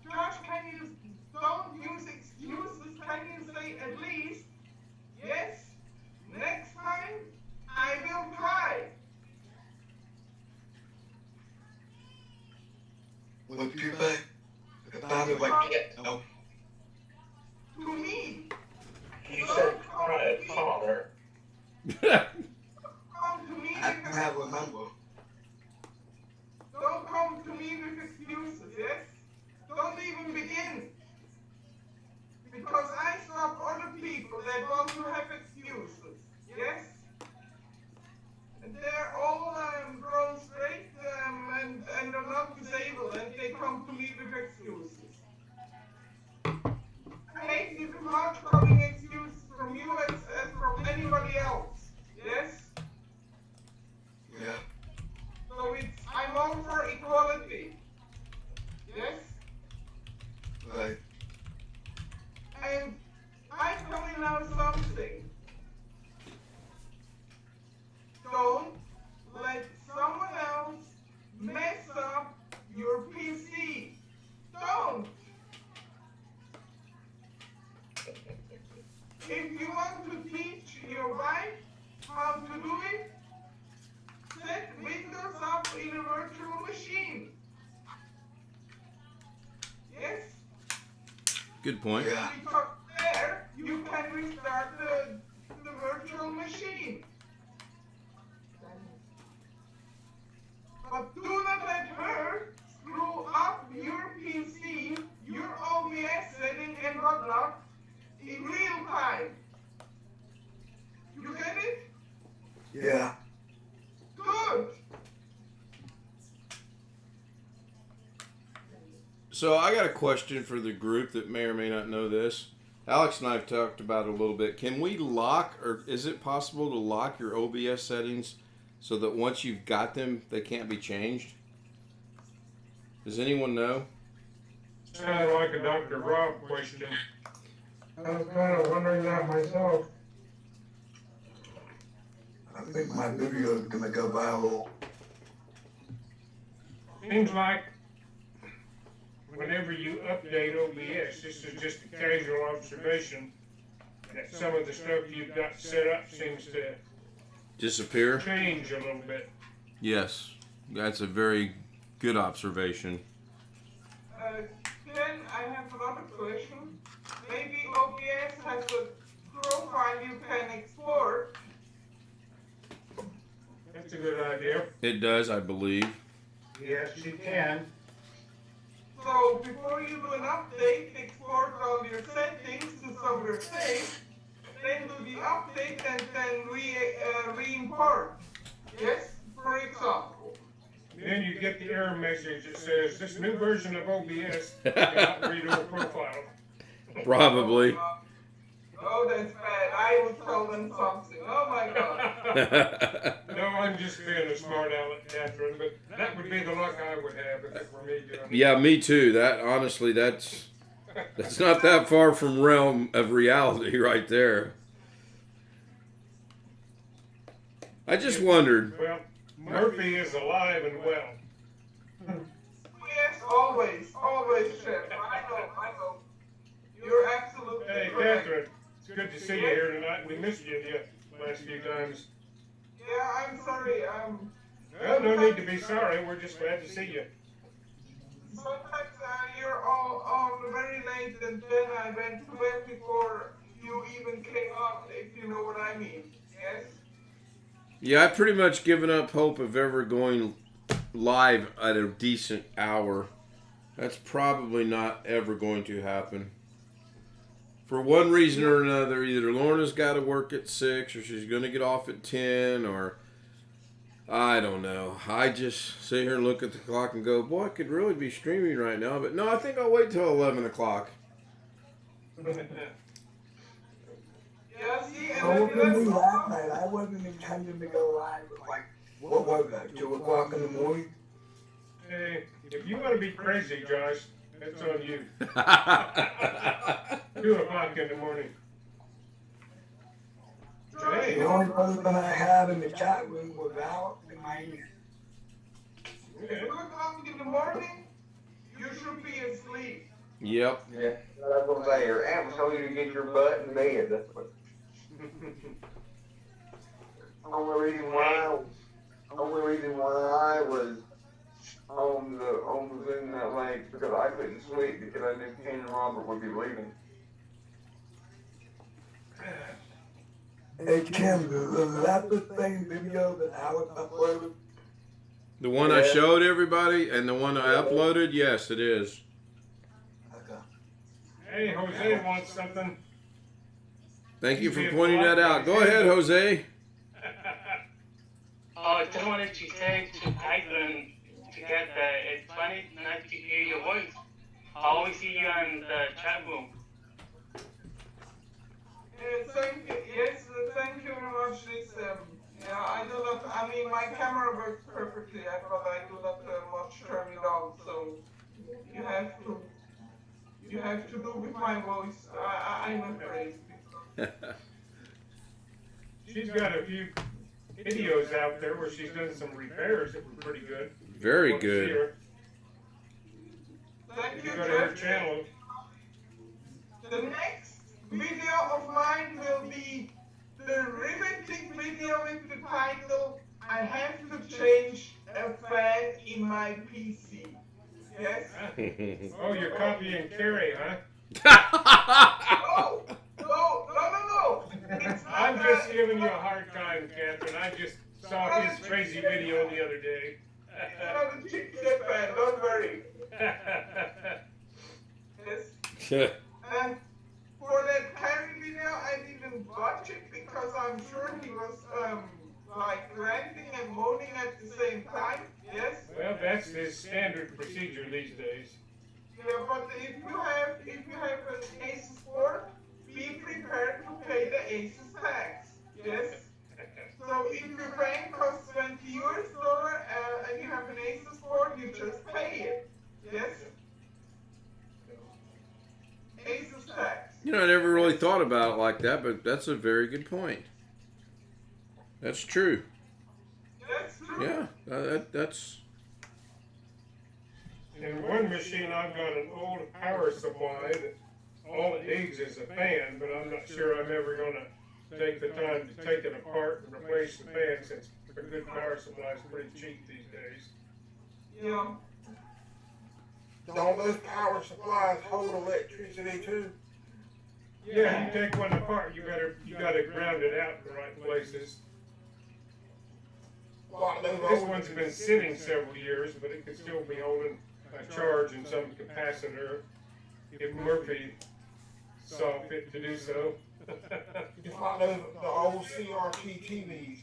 Josh, can you don't use excuses? Can you say at least yes? Next time I will try. What you say? About it like no. To me. You said try it, Father. me with excuses. I hate this much coming excuses from you as from anybody else. Yes? Yeah. So I'm all for equality. Yes? Right. And I'm telling now something. Don't let someone else mess up your PC. Don't. If you want to teach your wife how to do it, set Windows up in a virtual machine. Yes? Good point. Yeah. Because there you can restart the virtual machine. But do not let her screw up your PC, your OBS setting and whatnot in real time. You get it? Yeah. Good. So I got a question for the group that may or may not know this. Alex and I have talked about it a little bit. Can we lock, or is it possible to lock your OBS settings so that once you've got them, they can't be changed? Does anyone know? Sounded like a Dr. Rob question. I was kind of wondering that myself. I think my video is gonna go viral. Seems like whenever you update OBS, this is just a casual observation, that some of the stuff you've got set up seems to Disappear? change a little bit. Yes. That's a very good observation. Then I have another question. Maybe OBS has a profile you can export. That's a good idea. It does, I believe. Yes, you can. So before you do an update, export all your settings to somewhere safe, then do the update and then re-import. Yes, for example. Then you get the error message that says, this new version of OBS cannot read your profile. Probably. Oh, that's bad. I would tell them something. Oh my God. No, I'm just being a smart aleck, Catherine, but that would be the luck I would have if it were me doing it. Yeah, me too. That honestly, that's not that far from realm of reality right there. I just wondered. Well, Murphy is alive and well. Yes, always, Chef. I know. You're absolutely Hey, correct. Catherine, it's good to see you here tonight. We missed you the last few times. Yeah, I'm sorry. Well, no need to be sorry. We're just glad to see you. Sometimes you're all on very late, and then I went to bed before you even came up, if you know what I mean. Yes? Yeah, I've pretty much given up hope of ever going live at a decent hour. That's probably not ever going to happen. For one reason or another, either Lorna's got to work at 6, or she's going to get off at 10, or I don't know. I just sit here and look at the clock and go, boy, I could really be streaming right now. But no, I think I'll wait till 11 o'clock. Yeah, see, and I then was gonna be that's last night. I wasn't intending to go live at like, what was that, 2 o'clock in the morning? Hey, if you want to be crazy, Josh, that's on you. 2 o'clock in the morning. Hey, The only person I had in the chat room was Alex and my aunt. If 2 o'clock in the morning, you should be asleep. Yep. Yeah, that's what I'm saying. Your aunt was telling you to get your butt in bed. That's what. Only reason why I was on the Zoom that late because I couldn't sleep because I knew Ken and Robert would be leaving. Hey Kim, is that the same video that Alex uploaded? The one I showed everybody and the one I uploaded, yes, it is. Okay. hey, Jose wants something. Thank you for pointing that out. Go ahead, Jose. I just wanted to say to Caitlin to get it's funny nice to hear your voice. see you on the chat room. Thank you. Yes, thank you very much. Yeah, I do not. I mean, my camera works perfectly, but I do not much turn it on. So you have to. You have to do with my voice. I'm afraid. She's got a few videos out there where she's done some repairs that were pretty good. Very Want to see good. her. Thank You you, go to her Jeff. channel. The next video of mine will be the riveting video with the title "I have to change a fan in my PC." Yes? Oh, you're copying Carrie, huh? No! No! No! No! No! It's not I'm just giving you a hard time, Catherine. I just saw his crazy video the other day. It's not a chipset fan. Don't worry. Yes. And for that Carrie video, I didn't watch it because I'm sure he was like ranting and moaning at the same time. Yes. Well, that's his standard procedure these days. Yeah, but if you have an Asus board, be prepared to pay the Asus tax. Yes. So if your fan costs $20 and you have an Asus board, you just pay it. Yes. Asus tax. You know, I never really thought about it like that, but that's a very good point. That's true. That's true. Yeah, that's. In one machine, I've got an old power supply that all it needs is a fan, but I'm not sure I'm ever going to take the time to take it apart and replace the fan since a good power supply is pretty cheap these days. Yeah. Don't those power supplies hold electricity too? Yeah, you take one apart, you gotta ground it out in the right places. Like those This old- one's been sitting several years, but it could still be holding a charge in some capacitor if Murphy saw fit to do so. It's like those the old CRT TVs.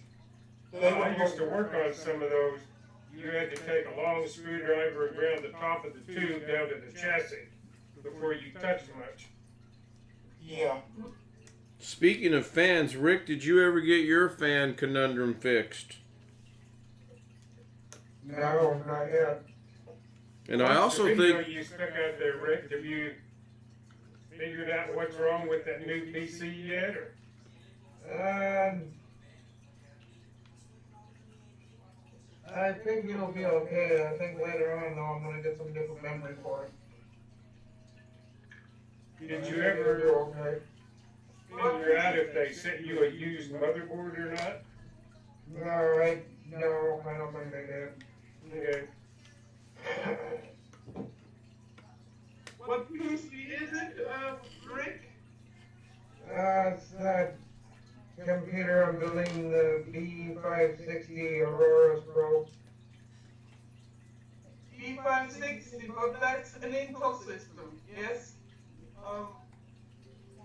I used to work on some of those. You had to take a long screwdriver and ground the top of the tube down to the chassis before you touched much. Yeah. Speaking of fans, Rick, did you ever get your fan conundrum fixed? No, not yet. And I also The video think you stuck out there, Rick, have you figured out what's wrong with that new PC yet? Or? I think it'll be okay. I think later on, though, I'm gonna get some different memory for it. Did you ever Okay. figure out if they sent you a used motherboard or not? No, I don't think they did. Okay. What PC is it, Rick? It's that computer I'm building, the B560 Aurora's Pro. B560, but that's an Intel system, yes?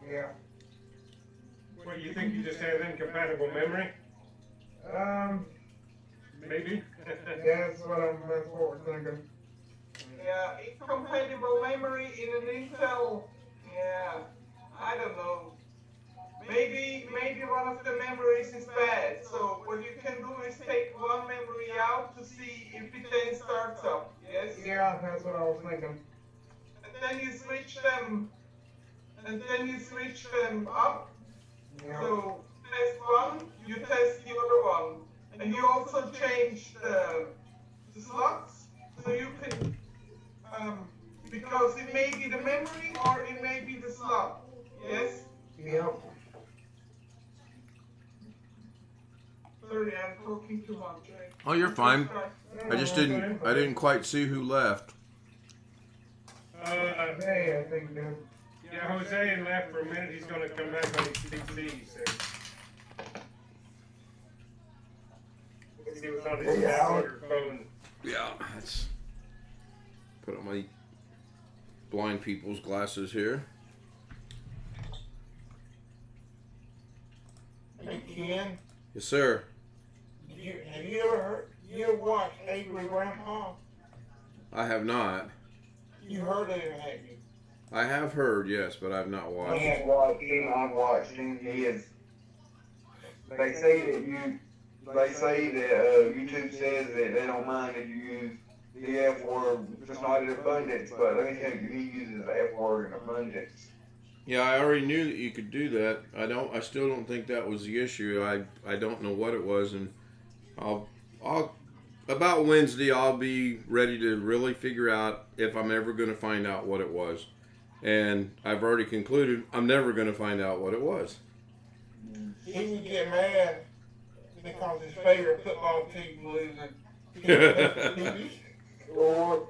Yeah. What, you think you just have incompatible memory? Maybe? That's what we're thinking. Yeah, incompatible memory in an Intel, yeah, I don't know. Maybe one of the memories is bad, so what you can do is take one memory out to see if it then starts up, yes? Yeah, that's what I was thinking. And then you switch them, up. Yeah. So test one, you test the other one, and you also change the slots, so you can, because it may be the memory or it may be the slot, yes? Yep. Sorry, I'm talking too much. oh, you're fine. I just didn't quite see who left. Hey, I think, dude. Yeah, Jose left for a minute. He's going to come back on his PC, so. He was on his computer phone. Yeah, that's put on my blind people's glasses here. Hey, Ken, Yes, sir. have you ever watched Angry Grandpa? I have not. You heard of him, haven't you? I have heard, yes, but I've not I watched. have watched him. I've watched him. He is. They say that YouTube says that they don't mind if you use the F word, just not in abundance. But let me tell you, he uses the F word in abundance. Yeah, I already knew that you could do that. I still don't think that was the issue. I don't know what it was, and I'll about Wednesday I'll be ready to really figure out if I'm ever going to find out what it was. And I've already concluded I'm never going to find out what it was. He would get mad because his favorite football team losing. Or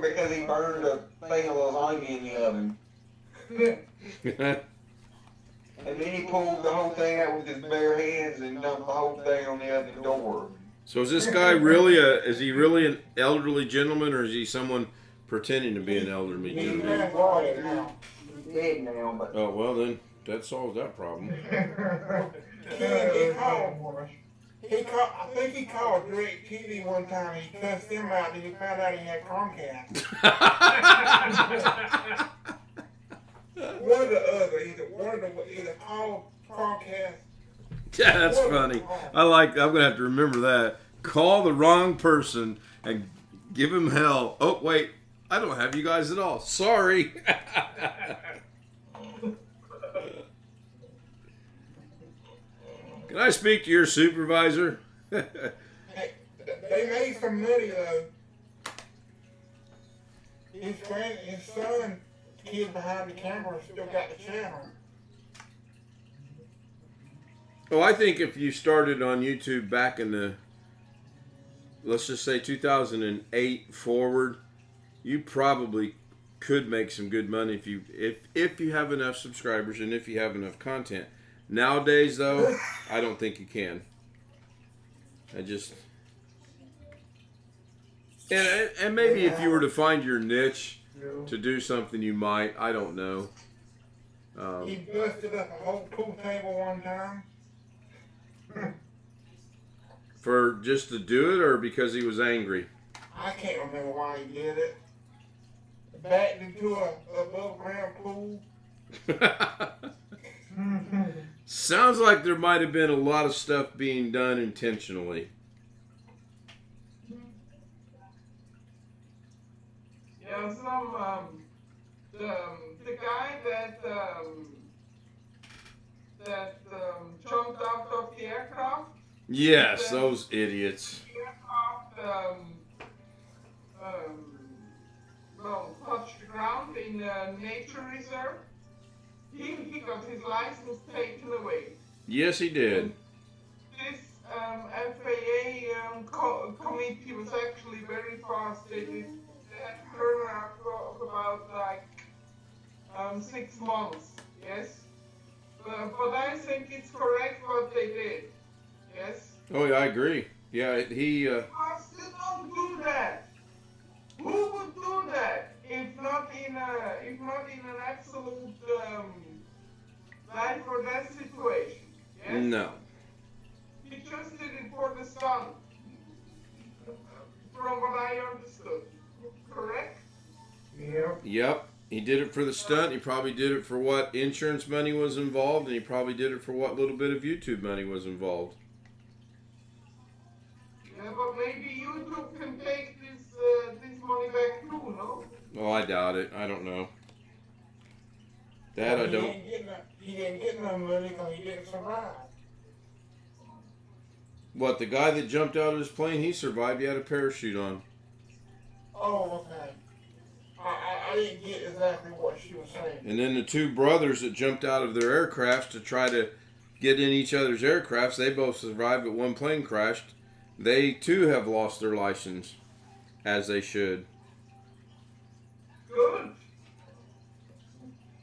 because he burned a thing of lasagna in the oven. And then he pulled the whole thing out with his bare hands and dumped the whole thing on the oven door. So is this guy really is he really an elderly gentleman, or is he someone pretending to be an elderly He's gentleman? dead now. He's dead now, but Oh, well then, that solves that problem. I think he called Direct TV one time and he cussed him out and he found out he had Comcast. One or the other, either call Comcast. Yeah, that's funny. I'm gonna have to remember that. Call the wrong person and give him hell. Oh wait, I don't have you guys at all. Sorry. Can I speak to your supervisor? Hey, they made some money though. His son, kid behind the camera, still got the channel. Oh, I think if you started on YouTube back in the, let's just say 2008 forward, you probably could make some good money if you have enough subscribers and if you have enough content. Nowadays, though, I don't think you can. And maybe if you were to find your niche to do something, you might. I don't know. He busted up a whole pool table one time. For just to do it, or because he was angry? I can't remember why he did it. Backed into a above ground pool. Sounds like there might have been a lot of stuff being done intentionally. Yeah, the guy that jumped out of the aircraft. Yes, those idiots. Touched the ground in a nature reserve. He got his license taken away. Yes, he did. This FAA committee was actually very fast. They had a turnaround of about 6 months. Yes, but I think it's correct what they did. Yes. Oh, yeah, I agree. Yeah, he. They don't do that. Who would do that if not in an absolute life or death situation? Yes? No. He just did it for the stunt, from what I understood. Correct? Yep. He did it for the stunt. He probably did it for what insurance money was involved, and he probably did it for what little bit of YouTube money was involved. Yeah, but maybe YouTube can take this money back too, no? Oh, I doubt it. I don't know. That I don't. He didn't get no money because he didn't survive. What, the guy that jumped out of his plane, he survived. He had a parachute on. Oh, okay. I didn't get exactly what she was saying. And then the two brothers that jumped out of their aircrafts to try to get in each other's aircrafts, they both survived, but one plane crashed. They too have lost their license, as they should. Good.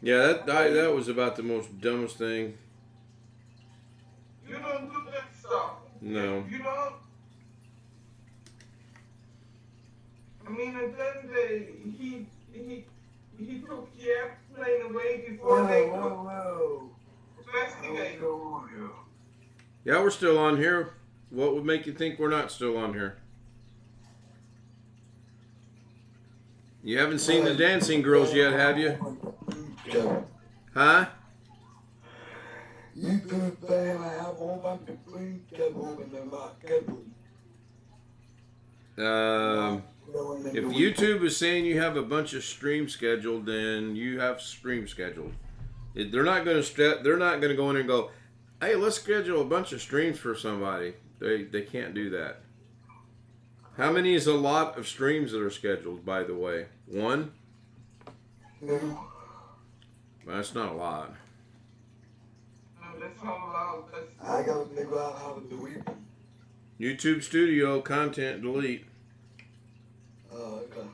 Yeah, that was about the most dumbest thing. You don't do that stuff. No. You don't. I mean, and then he took the airplane away before they could investigate. Yeah, we're still on here. What would make you think we're not still on here? You haven't seen the dancing girls yet, have you? Huh? YouTube fan, I have a whole bunch of free scheduled and they're not scheduled. If YouTube is saying you have a bunch of streams scheduled, then you have streams scheduled. They're not going to go in and go, hey, let's schedule a bunch of streams for somebody. They can't do that. How many is a lot of streams that are scheduled, by the way? 1? No. That's not a lot. No, that's not allowed. I gotta figure out how to delete them. YouTube Studio, content, delete. Okay.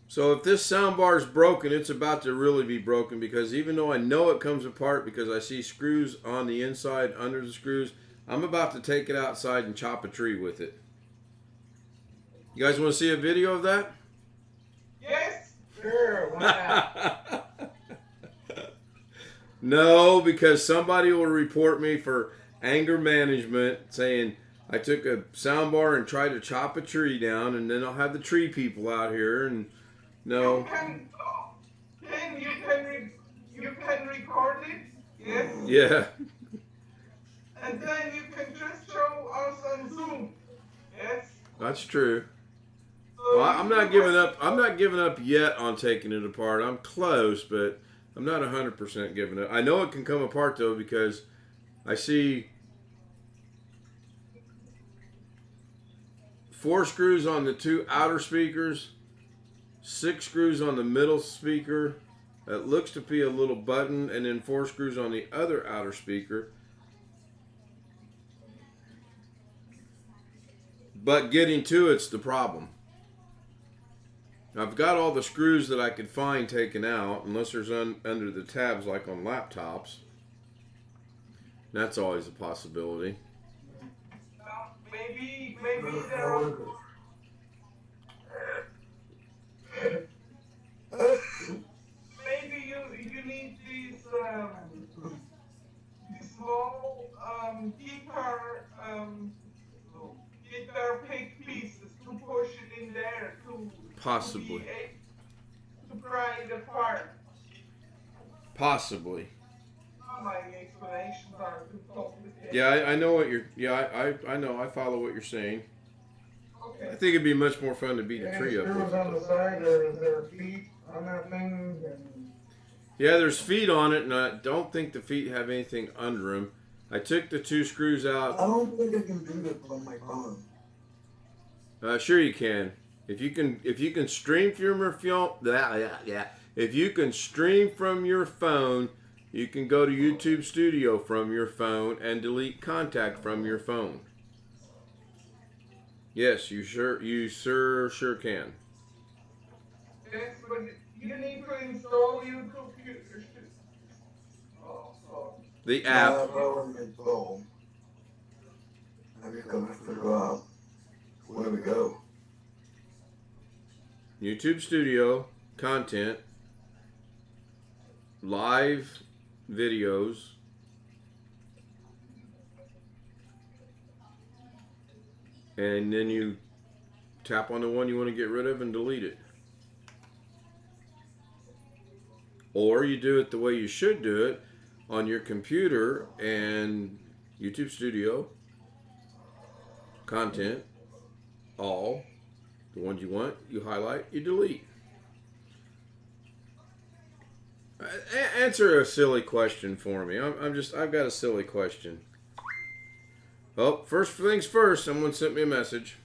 So if this soundbar is broken, it's about to really be broken, because even though I know it comes apart because I see screws on the inside under the screws, I'm about to take it outside and chop a tree with it. You guys want to see a video of that? Yes. Sure, why not? No, because somebody will report me for anger management, saying I took a soundbar and tried to chop a tree down, and then I'll have the tree people out here, and no. You can record it, yes? Yeah. And then you can just show us on Zoom, yes? That's true. So Well, I'm not giving up. I'm not giving up yet on taking it apart. I'm close, but I'm not 100% giving up. I know it can come apart though, because I see 4 screws on the 2 outer speakers, 6 screws on the middle speaker. That looks to be a little button, and then 4 screws on the other outer speaker. But getting to it's the problem. I've got all the screws that I could find taken out, unless there's under the tabs like on laptops. That's always a possibility. maybe there are. Maybe you need these small guitar pick pieces to push it in there to Possibly. to pry it apart. Possibly. My explanations are too complicated. Yeah, I know what you're. Yeah, I know. I follow what you're saying. Okay. I think it'd be much more fun to beat the tree up with Screws on it. the side, or is there feet on that thing? And Yeah, there's feet on it, and I don't think the feet have anything under them. I took the 2 screws I out. don't think I can do this on my phone. Sure you can. If you can stream from your phone, if you can stream from your phone, you can go to YouTube Studio from your phone and delete contact from your phone. Yes, you sure can. Yes, but you need to install YouTube computers. Oh. The app. I've already installed. I'm just gonna figure out where we go. YouTube Studio, content, live videos, and then you tap on the one you want to get rid of and delete it. Or you do it the way you should do it on your computer and YouTube Studio, content, all. The ones you want, you highlight, you delete. Answer a silly question for me. I've got a silly question. Oh, first things first, someone sent me a message.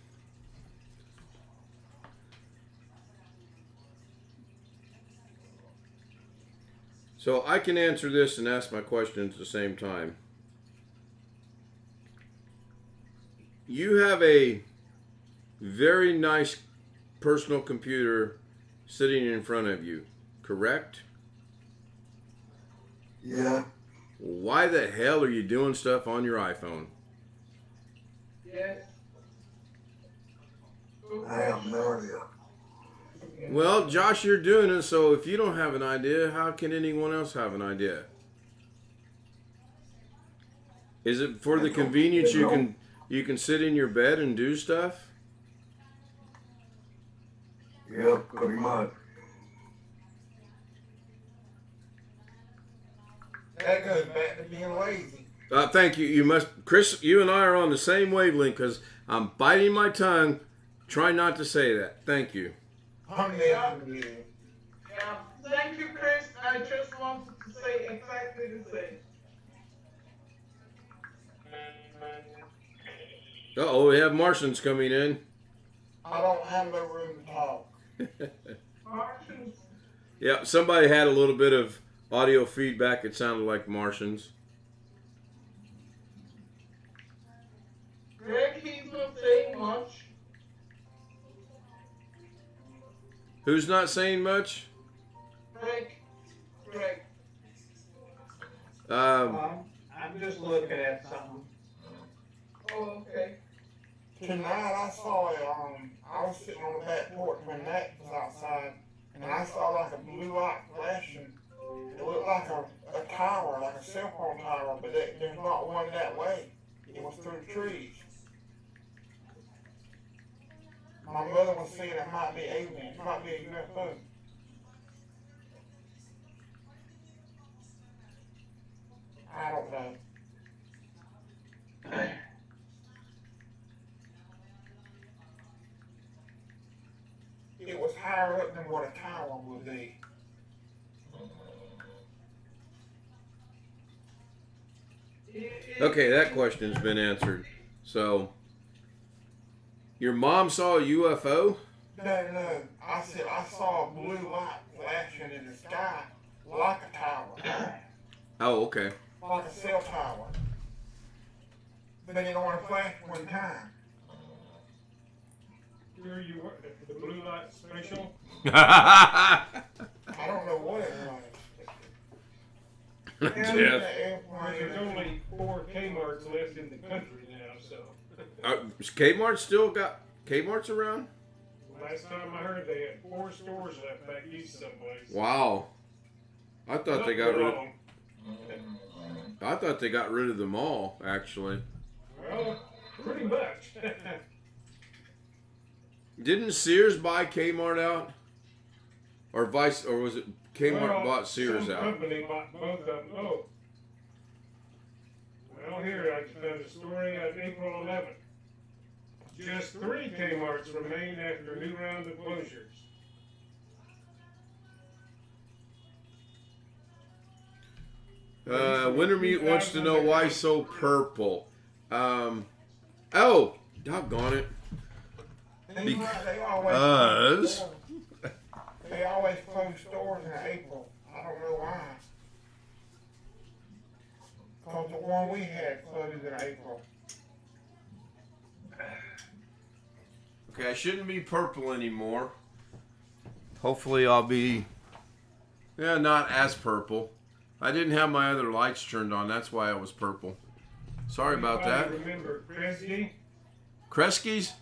So I can answer this and ask my question at the same time. You have a very nice personal computer sitting in front of you, correct? Yeah. Why the hell are you doing stuff on your iPhone? Yes. I have no idea. Well, Josh, you're doing it, so if you don't have an idea, how can anyone else have an idea? Is it for the convenience you can sit in your bed and do stuff? Yep, pretty much. That goes back to being lazy. Thank you. You must, Chris. You and I are on the same wavelength because I'm biting my tongue, trying not to say that. Thank you. I'm there for you. Yeah. Thank you, Chris. I just wanted to say exactly the same. Uh-oh, we have Martians coming in. I don't have no room to talk. Martians. Yeah, somebody had a little bit of audio feedback. It sounded like Martians. Greg, he's not saying much. Who's not saying much? Greg. I'm just looking at something. Oh, okay. Tonight I saw I was sitting on the back porch when Matt was outside, and I saw like a blue light flashing. It looked like a tower, like a cell phone tower, but there's not one that way. It was through the trees. My mother was saying it might be aliens, might be a UFO. I don't know. It was higher up than what a tower would be. Okay, that question's been answered. So, your mom saw a UFO? No. I said I saw a blue light flashing in the sky like a tower. Oh, okay. Like a cell tower. But it only flashed one time. Here you were, the blue light special. I don't know what it was. Jeff. There's only 4 Kmart's left in the country now, so. Kmart still got Kmart's around? Last time I heard they had 4 stores left back east someplace. Wow. I thought they got rid. wrong. I thought they got rid of them all. Actually, Well, pretty much. didn't Sears buy Kmart out, or was it Kmart bought Sears some out? company bought both of them. Oh. Well, here I just found a story on April 11th. Just 3 Kmart's remain after a new round of closures. Wintermute wants to know why so purple. Oh, doggone it. They always close stores in April. I don't know why. Because the one we had closed in April. Okay, I shouldn't be purple anymore. Hopefully I'll be, not as purple. I didn't have my other lights turned on. That's why I was purple. Sorry about that. Remember Kresge? Kresge's?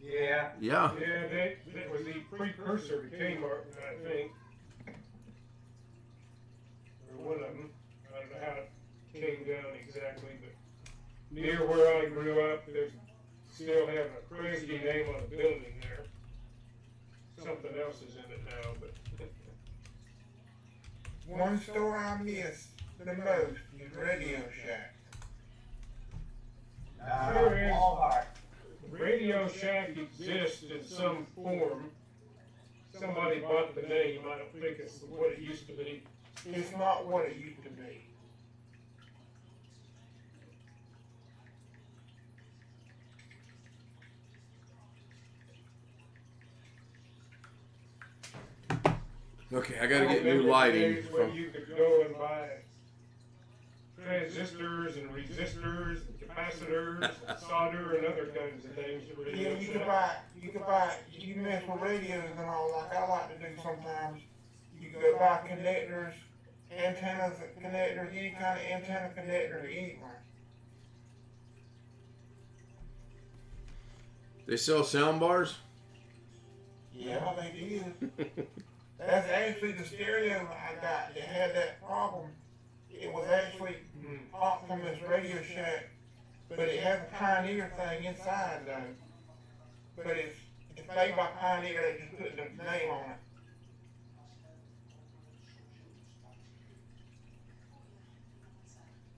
Yeah. Yeah. Yeah, that was the precursor to Kmart, I think. Or one of them. I don't know how it came down exactly, but near where I grew up, there's still have a Kresge name on the building there. Something else is in it now, but One store I miss the most is Radio Shack. There is. Walmart. Radio Shack exists in some form. Somebody bought the name. I don't think it's what it used to be. It's not what it used to be. Okay, I gotta get new lighting. When you could go and buy transistors and resistors and capacitors and solder and other kinds of things. Yeah, you can mess with radios and all like I like to do sometimes. You can go buy connectors, antennas, connectors, any kind of antenna connector anywhere. They sell sound bars? Yeah, they did. That's actually the stereo I got that had that problem. It was actually bought from this Radio Shack, but it has a Pioneer thing inside though. But it's made by Pioneer. They just put the name on it.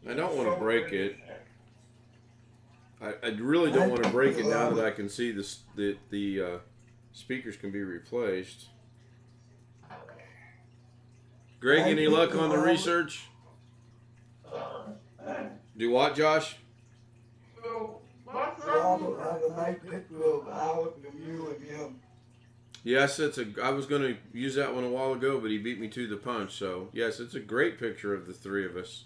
I don't want to break it. I really don't want to break it now that I can see this, that the speakers can be replaced. Greg, any luck on the research? Do what, Josh? So, what's Robert wrong? had a nice picture of Alex and you and him. Yes, I was going to use that one a while ago, but he beat me to the punch. So yes, it's a great picture of the three of us.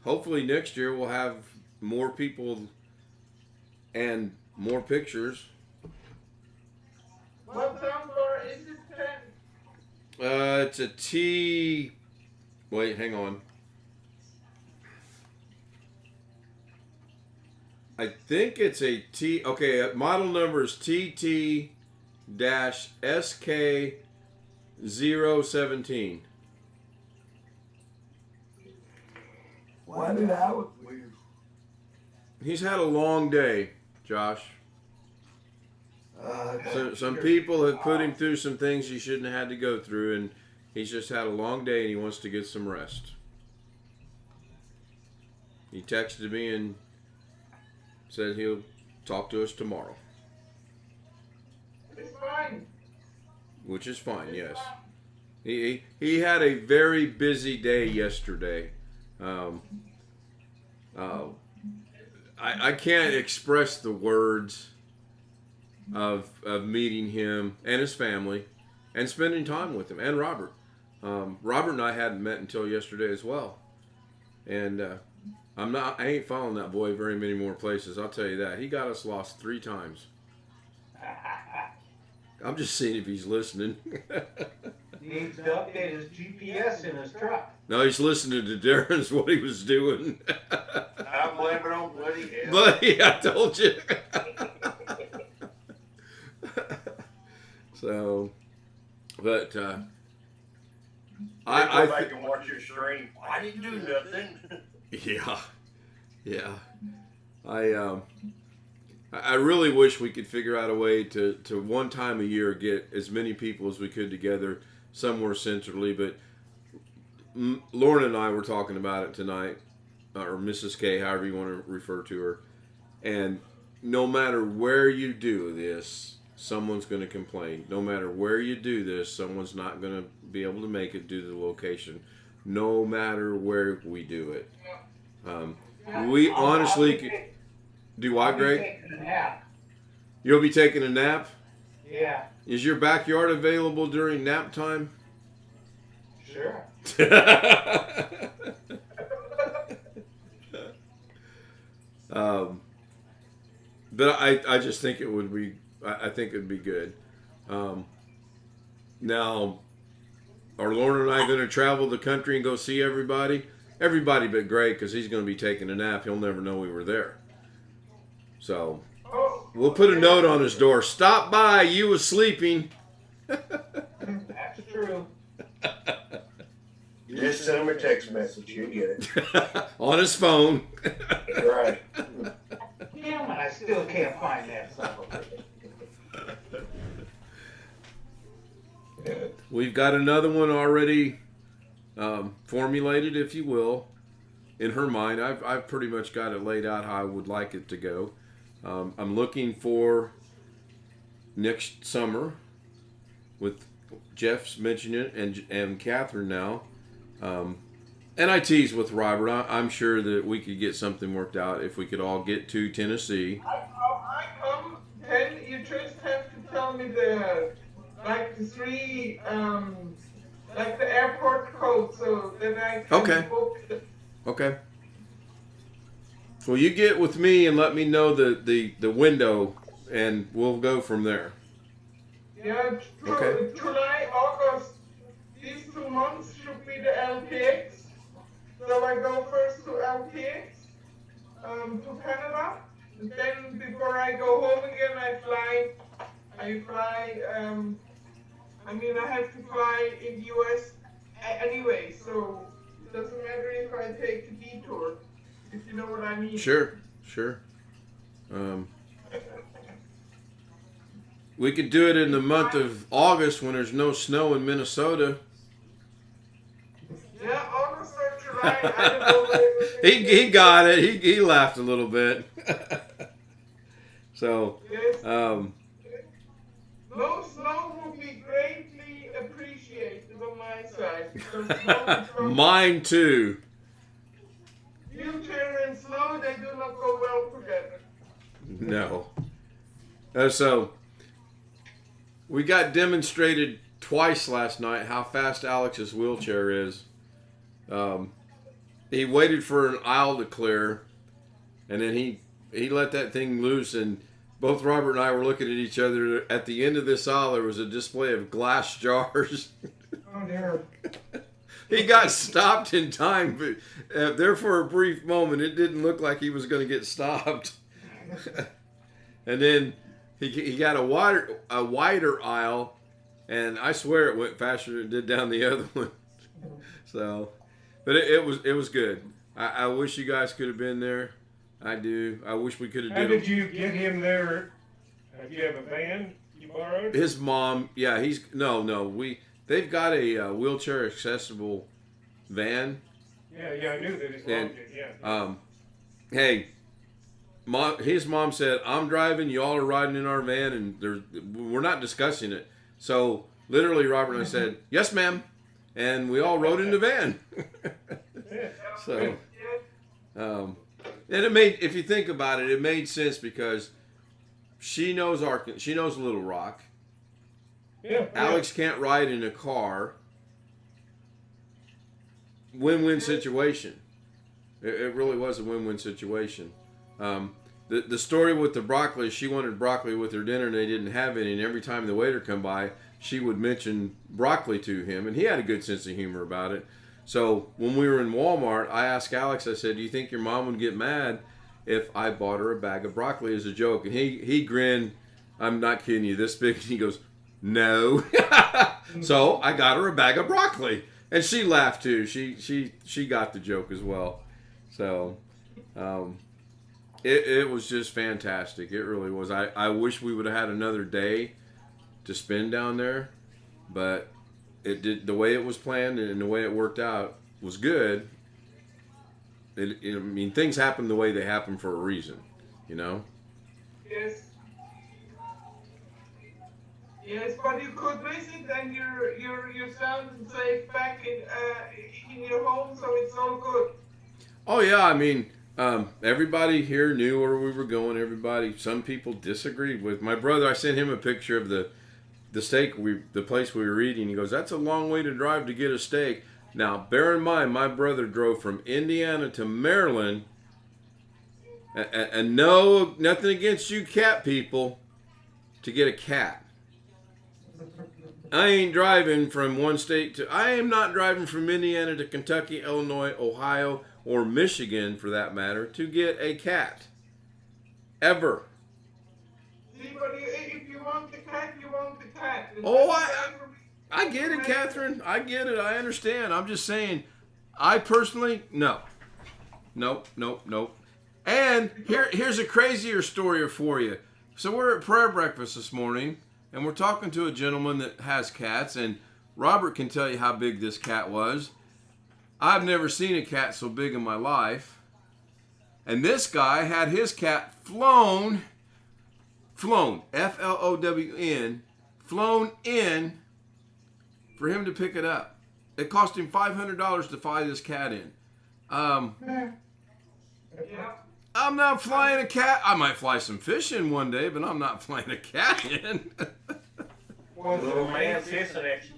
Hopefully next year we'll have more people and more pictures. What number is this pen? It's a T. Wait, hang on. I think it's a T. Okay, model number is TT-SK017. Why did Alex leave? He's had a long day, Josh. So some people have put him through some things he shouldn't have had to go through, and he's just had a long day and he wants to get some rest. He texted me and said he'll talk to us tomorrow. It's fine. Which is fine, yes. He had a very busy day yesterday. I can't express the words of meeting him and his family and spending time with him, and Robert. Robert and I hadn't met until yesterday as well. And I ain't following that boy very many more places, I'll tell you that. He got us lost 3 times. I'm just seeing if he's listening. He needs to update his GPS in his truck. No, he's listening to Darren's what he was doing. I blame it on bloody hell. Buddy, I told you. So, but I go back and watch your stream. I didn't do nothing. Yeah. I really wish we could figure out a way to one time a year get as many people as we could together somewhere centrally. But Lauren and I were talking about it tonight, or Mrs. K, however you want to refer to her. And no matter where you do this, someone's going to complain. No matter where you do this, someone's not going to be able to make it due to the location. No matter where we do it. We honestly do what, Greg? Taking a nap. You'll be taking a nap? Yeah, Is your backyard available during nap time? sure. But I just think it would be, I think it would be good. Now, are Lauren and I going to travel the country and go see everybody? Everybody but Greg, because he's going to be taking a nap. He'll never know we were there. So, we'll put a note on his door. Stop by, you was sleeping. That's true. You just send him a text message. You get it. On his phone. Right. Damn it, I still can't find that son of a bitch. We've got another one already formulated, if you will, in her mind. I've pretty much got it laid out how I would like it to go. I'm looking for next summer, with Jeff's mentioning it and Catherine now. And I teased with Robert. I'm sure that we could get something worked out if we could all get to Tennessee. I come, then you just have to tell me the 3, like the airport code so that I can Okay. book the. Okay. Well, you get with me and let me know the window, and we'll go from there. Yeah, Okay. July, August, these 2 months should be the LPX. So I go first to LPX, to Canada, and then before I go home again, I have to fly in the US anyway, so It doesn't matter if I take a detour, if you know what I mean. Sure. We could do it in the month of August when there's no snow in Minnesota. Yeah, August or July, I don't know where He got it. He laughed a little bit. So, Yes. No snow would be greatly appreciated on my side. Because snow is mine too. wheelchair and snow, they do not go well together. No. So, we got demonstrated twice last night how fast Alex's wheelchair is. He waited for an aisle to clear, and then he let that thing loose, and both Robert and I were looking at each other. At the end of this aisle, there was a display of glass jars. Oh, dear. He got stopped in time, but there for a brief moment, it didn't look like he was going to get stopped. And then he got a wider aisle, and I swear it went faster than it did down the other one. So, but it was good. I wish you guys could have been there. I do. I wish we could have How did did it. you get him there? Do you have a van you borrowed? His mom, yeah, they've got a wheelchair accessible van. Yeah, I knew that his mom And, did, yeah. Hey, his mom said, "I'm driving. Y'all are riding in our van, and we're not discussing it." So literally, Robert and I said, "Yes, ma'am," and we all rode in the van. So, and it made, if you think about it, it made sense because she knows Little Rock. Yeah. Alex can't ride in a car. Win-win situation. It really was a win-win situation. The story with the broccoli, she wanted broccoli with her dinner and they didn't have any, and every time the waiter come by, she would mention broccoli to him, and he had a good sense of humor about it. So when we were in Walmart, I asked Alex, I said, "Do you think your mom would get mad if I bought her a bag of broccoli as a joke?" And he grinned, I'm not kidding you, this big, and he goes, "No." So I got her a bag of broccoli, and she laughed too. She got the joke as well. So it was just fantastic. It really was. I wish we would have had another day to spend down there, but it did, the way it was planned and the way it worked out was good. I mean, things happen the way they happen for a reason, you know? Yes. Yes, but you could visit and you're sound and safe back in your home, so it's all good. Oh yeah, I mean, everybody here knew where we were going. Some people disagreed with my brother. I sent him a picture of the steak the place we were eating. He goes, "That's a long way to drive to get a steak." Now, bear in mind, my brother drove from Indiana to Maryland, and no, nothing against you cat people, to get a cat. I ain't driving from one state I am not driving from Indiana to Kentucky, Illinois, Ohio, or Michigan, for that matter, to get a cat. Ever. See, but if you want the cat, you want the cat. Oh, I get it, Catherine. I get it. I understand. I'm just saying, I personally, no. Nope. And here's a crazier story for you. So we're at prayer breakfast this morning, and we're talking to a gentleman that has cats, and Robert can tell you how big this cat was. I've never seen a cat so big in my life. And this guy had his cat flown, F-L-O-W-N, flown in for him to pick it up. It cost him $500 to fly this cat in. Yeah. I'm not flying a cat. I might fly some fish in one day, but I'm not flying a cat in. Little man's hissing at you.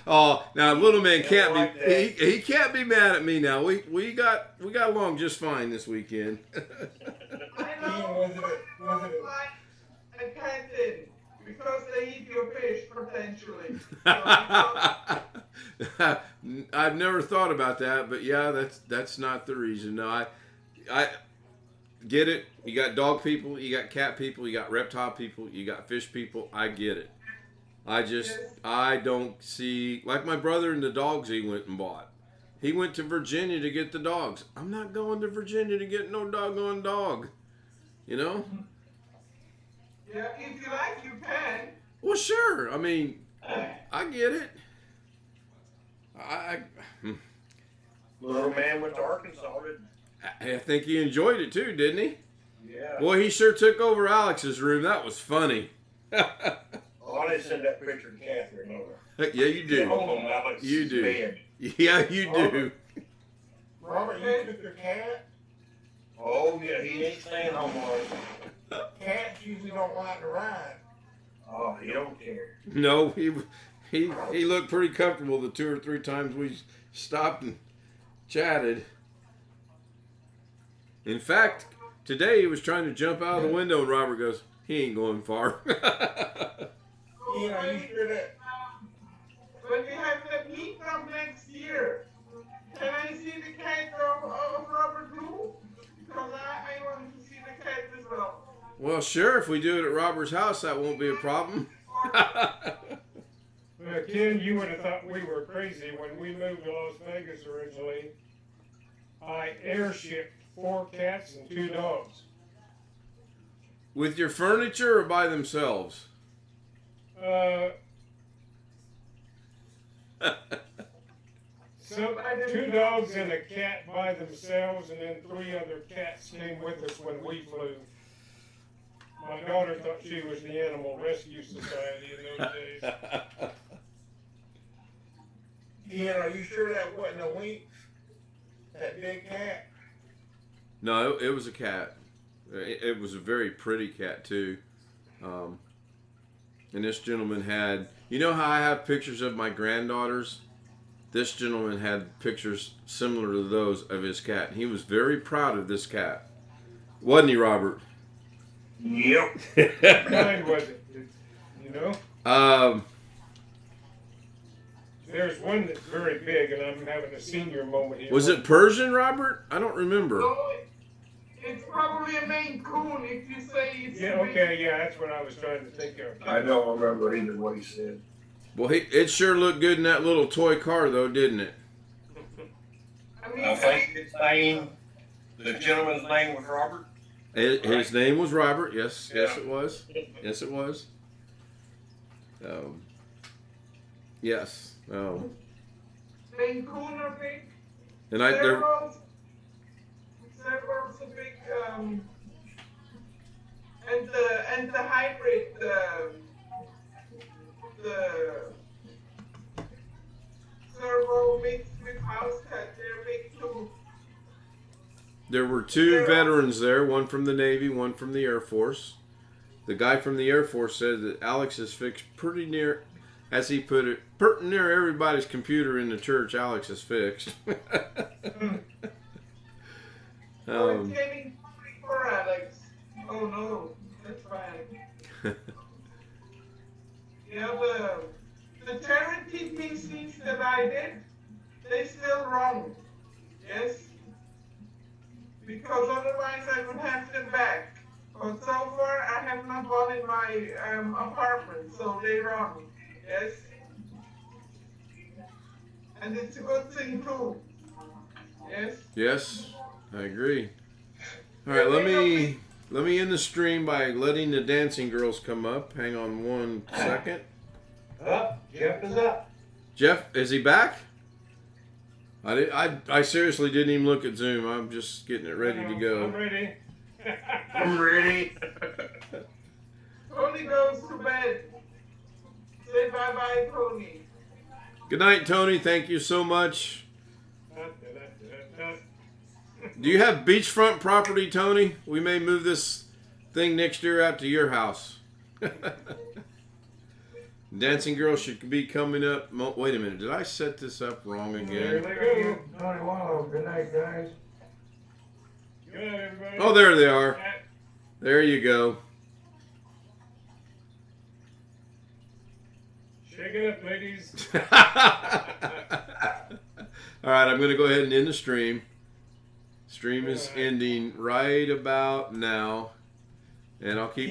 Oh, now little man can't like be. He can't be mad at me now. We got along just fine this weekend. I know. Was it like a cat in because they eat your fish potentially. I've never thought about that, but yeah, that's not the reason. No, I get it. You got dog people, you got cat people, you got reptile people, you got fish people. I get it. I don't see, like my brother and the dogs he went and bought. He went to Virginia to get the dogs. I'm not going to Virginia to get no doggone dog. You know? Yeah, if you like, you can. Well, sure. I mean, I get it. Little man went to Arkansas, didn't I think he enjoyed it too, didn't he? he? Yeah. Boy, he sure took over Alex's room. That was funny. Oh, I didn't send that picture to Catherine over. Yeah, you do. Hold on, Alex. You do. Bed. Yeah, you do. Robert, you took your cat? Oh, yeah, he ain't staying home alone. Cats usually don't like to ride. Oh, he don't care. No, he looked pretty comfortable the 2 or 3 times we stopped and chatted. In fact, today he was trying to jump out of the window, and Robert goes, "He ain't going far." Ian, are you sure that? When we have the meetup next year, can I see the cat of Robert Blue? Because I want to see the cat as well. Well, sure. If we do it at Robert's house, that won't be a problem. Well, Ken, you would have thought we were crazy when we moved to Las Vegas originally. I airshipped 4 cats and 2 dogs. With your furniture or by themselves? So 2 dogs and a cat by themselves, and then 3 other cats came with us when we flew. My daughter thought she was the Animal Rescue Society in those days. Ian, are you sure that wasn't a Winx? That big cat? No, it was a cat. It was a very pretty cat too. And this gentleman had, you know how I have pictures of my granddaughters? This gentleman had pictures similar to those of his cat. He was very proud of this cat. Wasn't he, Robert? Yep. What kind was it? You know? There's one that's very big, and I'm having a senior moment here. Was it Persian, Robert? I don't remember. So it's probably a Maine Coon if you say it's. Yeah, okay, yeah, that's what I was trying to think of. I don't remember either what he said. Well, it sure looked good in that little toy car, though, didn't it? I mean, I think his name, the gentleman's name was Robert. His name was Robert. Yes, yes, Yeah. it was. Yes, it was. Yes. Maine Coon are big. And there, Several's a big, and the hybrid, the servo mixed with house cat, they're big too. there were 2 veterans there, one from the Navy, one from the Air Force. The guy from the Air Force said that Alex is fixed pretty near, as he put it, pretty near everybody's computer in the church. Alex is fixed. It's getting for Alex. Oh no, that's fine. Yeah, the charity PCs that I did, they still run. Yes. Because otherwise I would have them back. But so far I have not one in my apartment, so they run. Yes. And it's a good thing too. Yes. Yes, I agree. All right, let me end the stream by letting the dancing girls come up. Hang on 1 second. Up, Jeff is up. Jeff, is he back? I seriously didn't even look at Zoom. I'm just getting it ready to I'm go. ready. I'm ready. Tony goes to bed. Say bye-bye, Tony. Good night, Tony. Thank you so much. Do you have beachfront property, Tony? We may move this thing next year out to your house. Dancing girls should be coming up. Wait a minute. Did I set this up wrong There again? they go. Tony Wallow, good night, guys. Good night, everybody. Oh, there they are. There you go. Shake it up, ladies. All right, I'm going to go ahead and end the stream. Stream is ending right about now. And I'll keep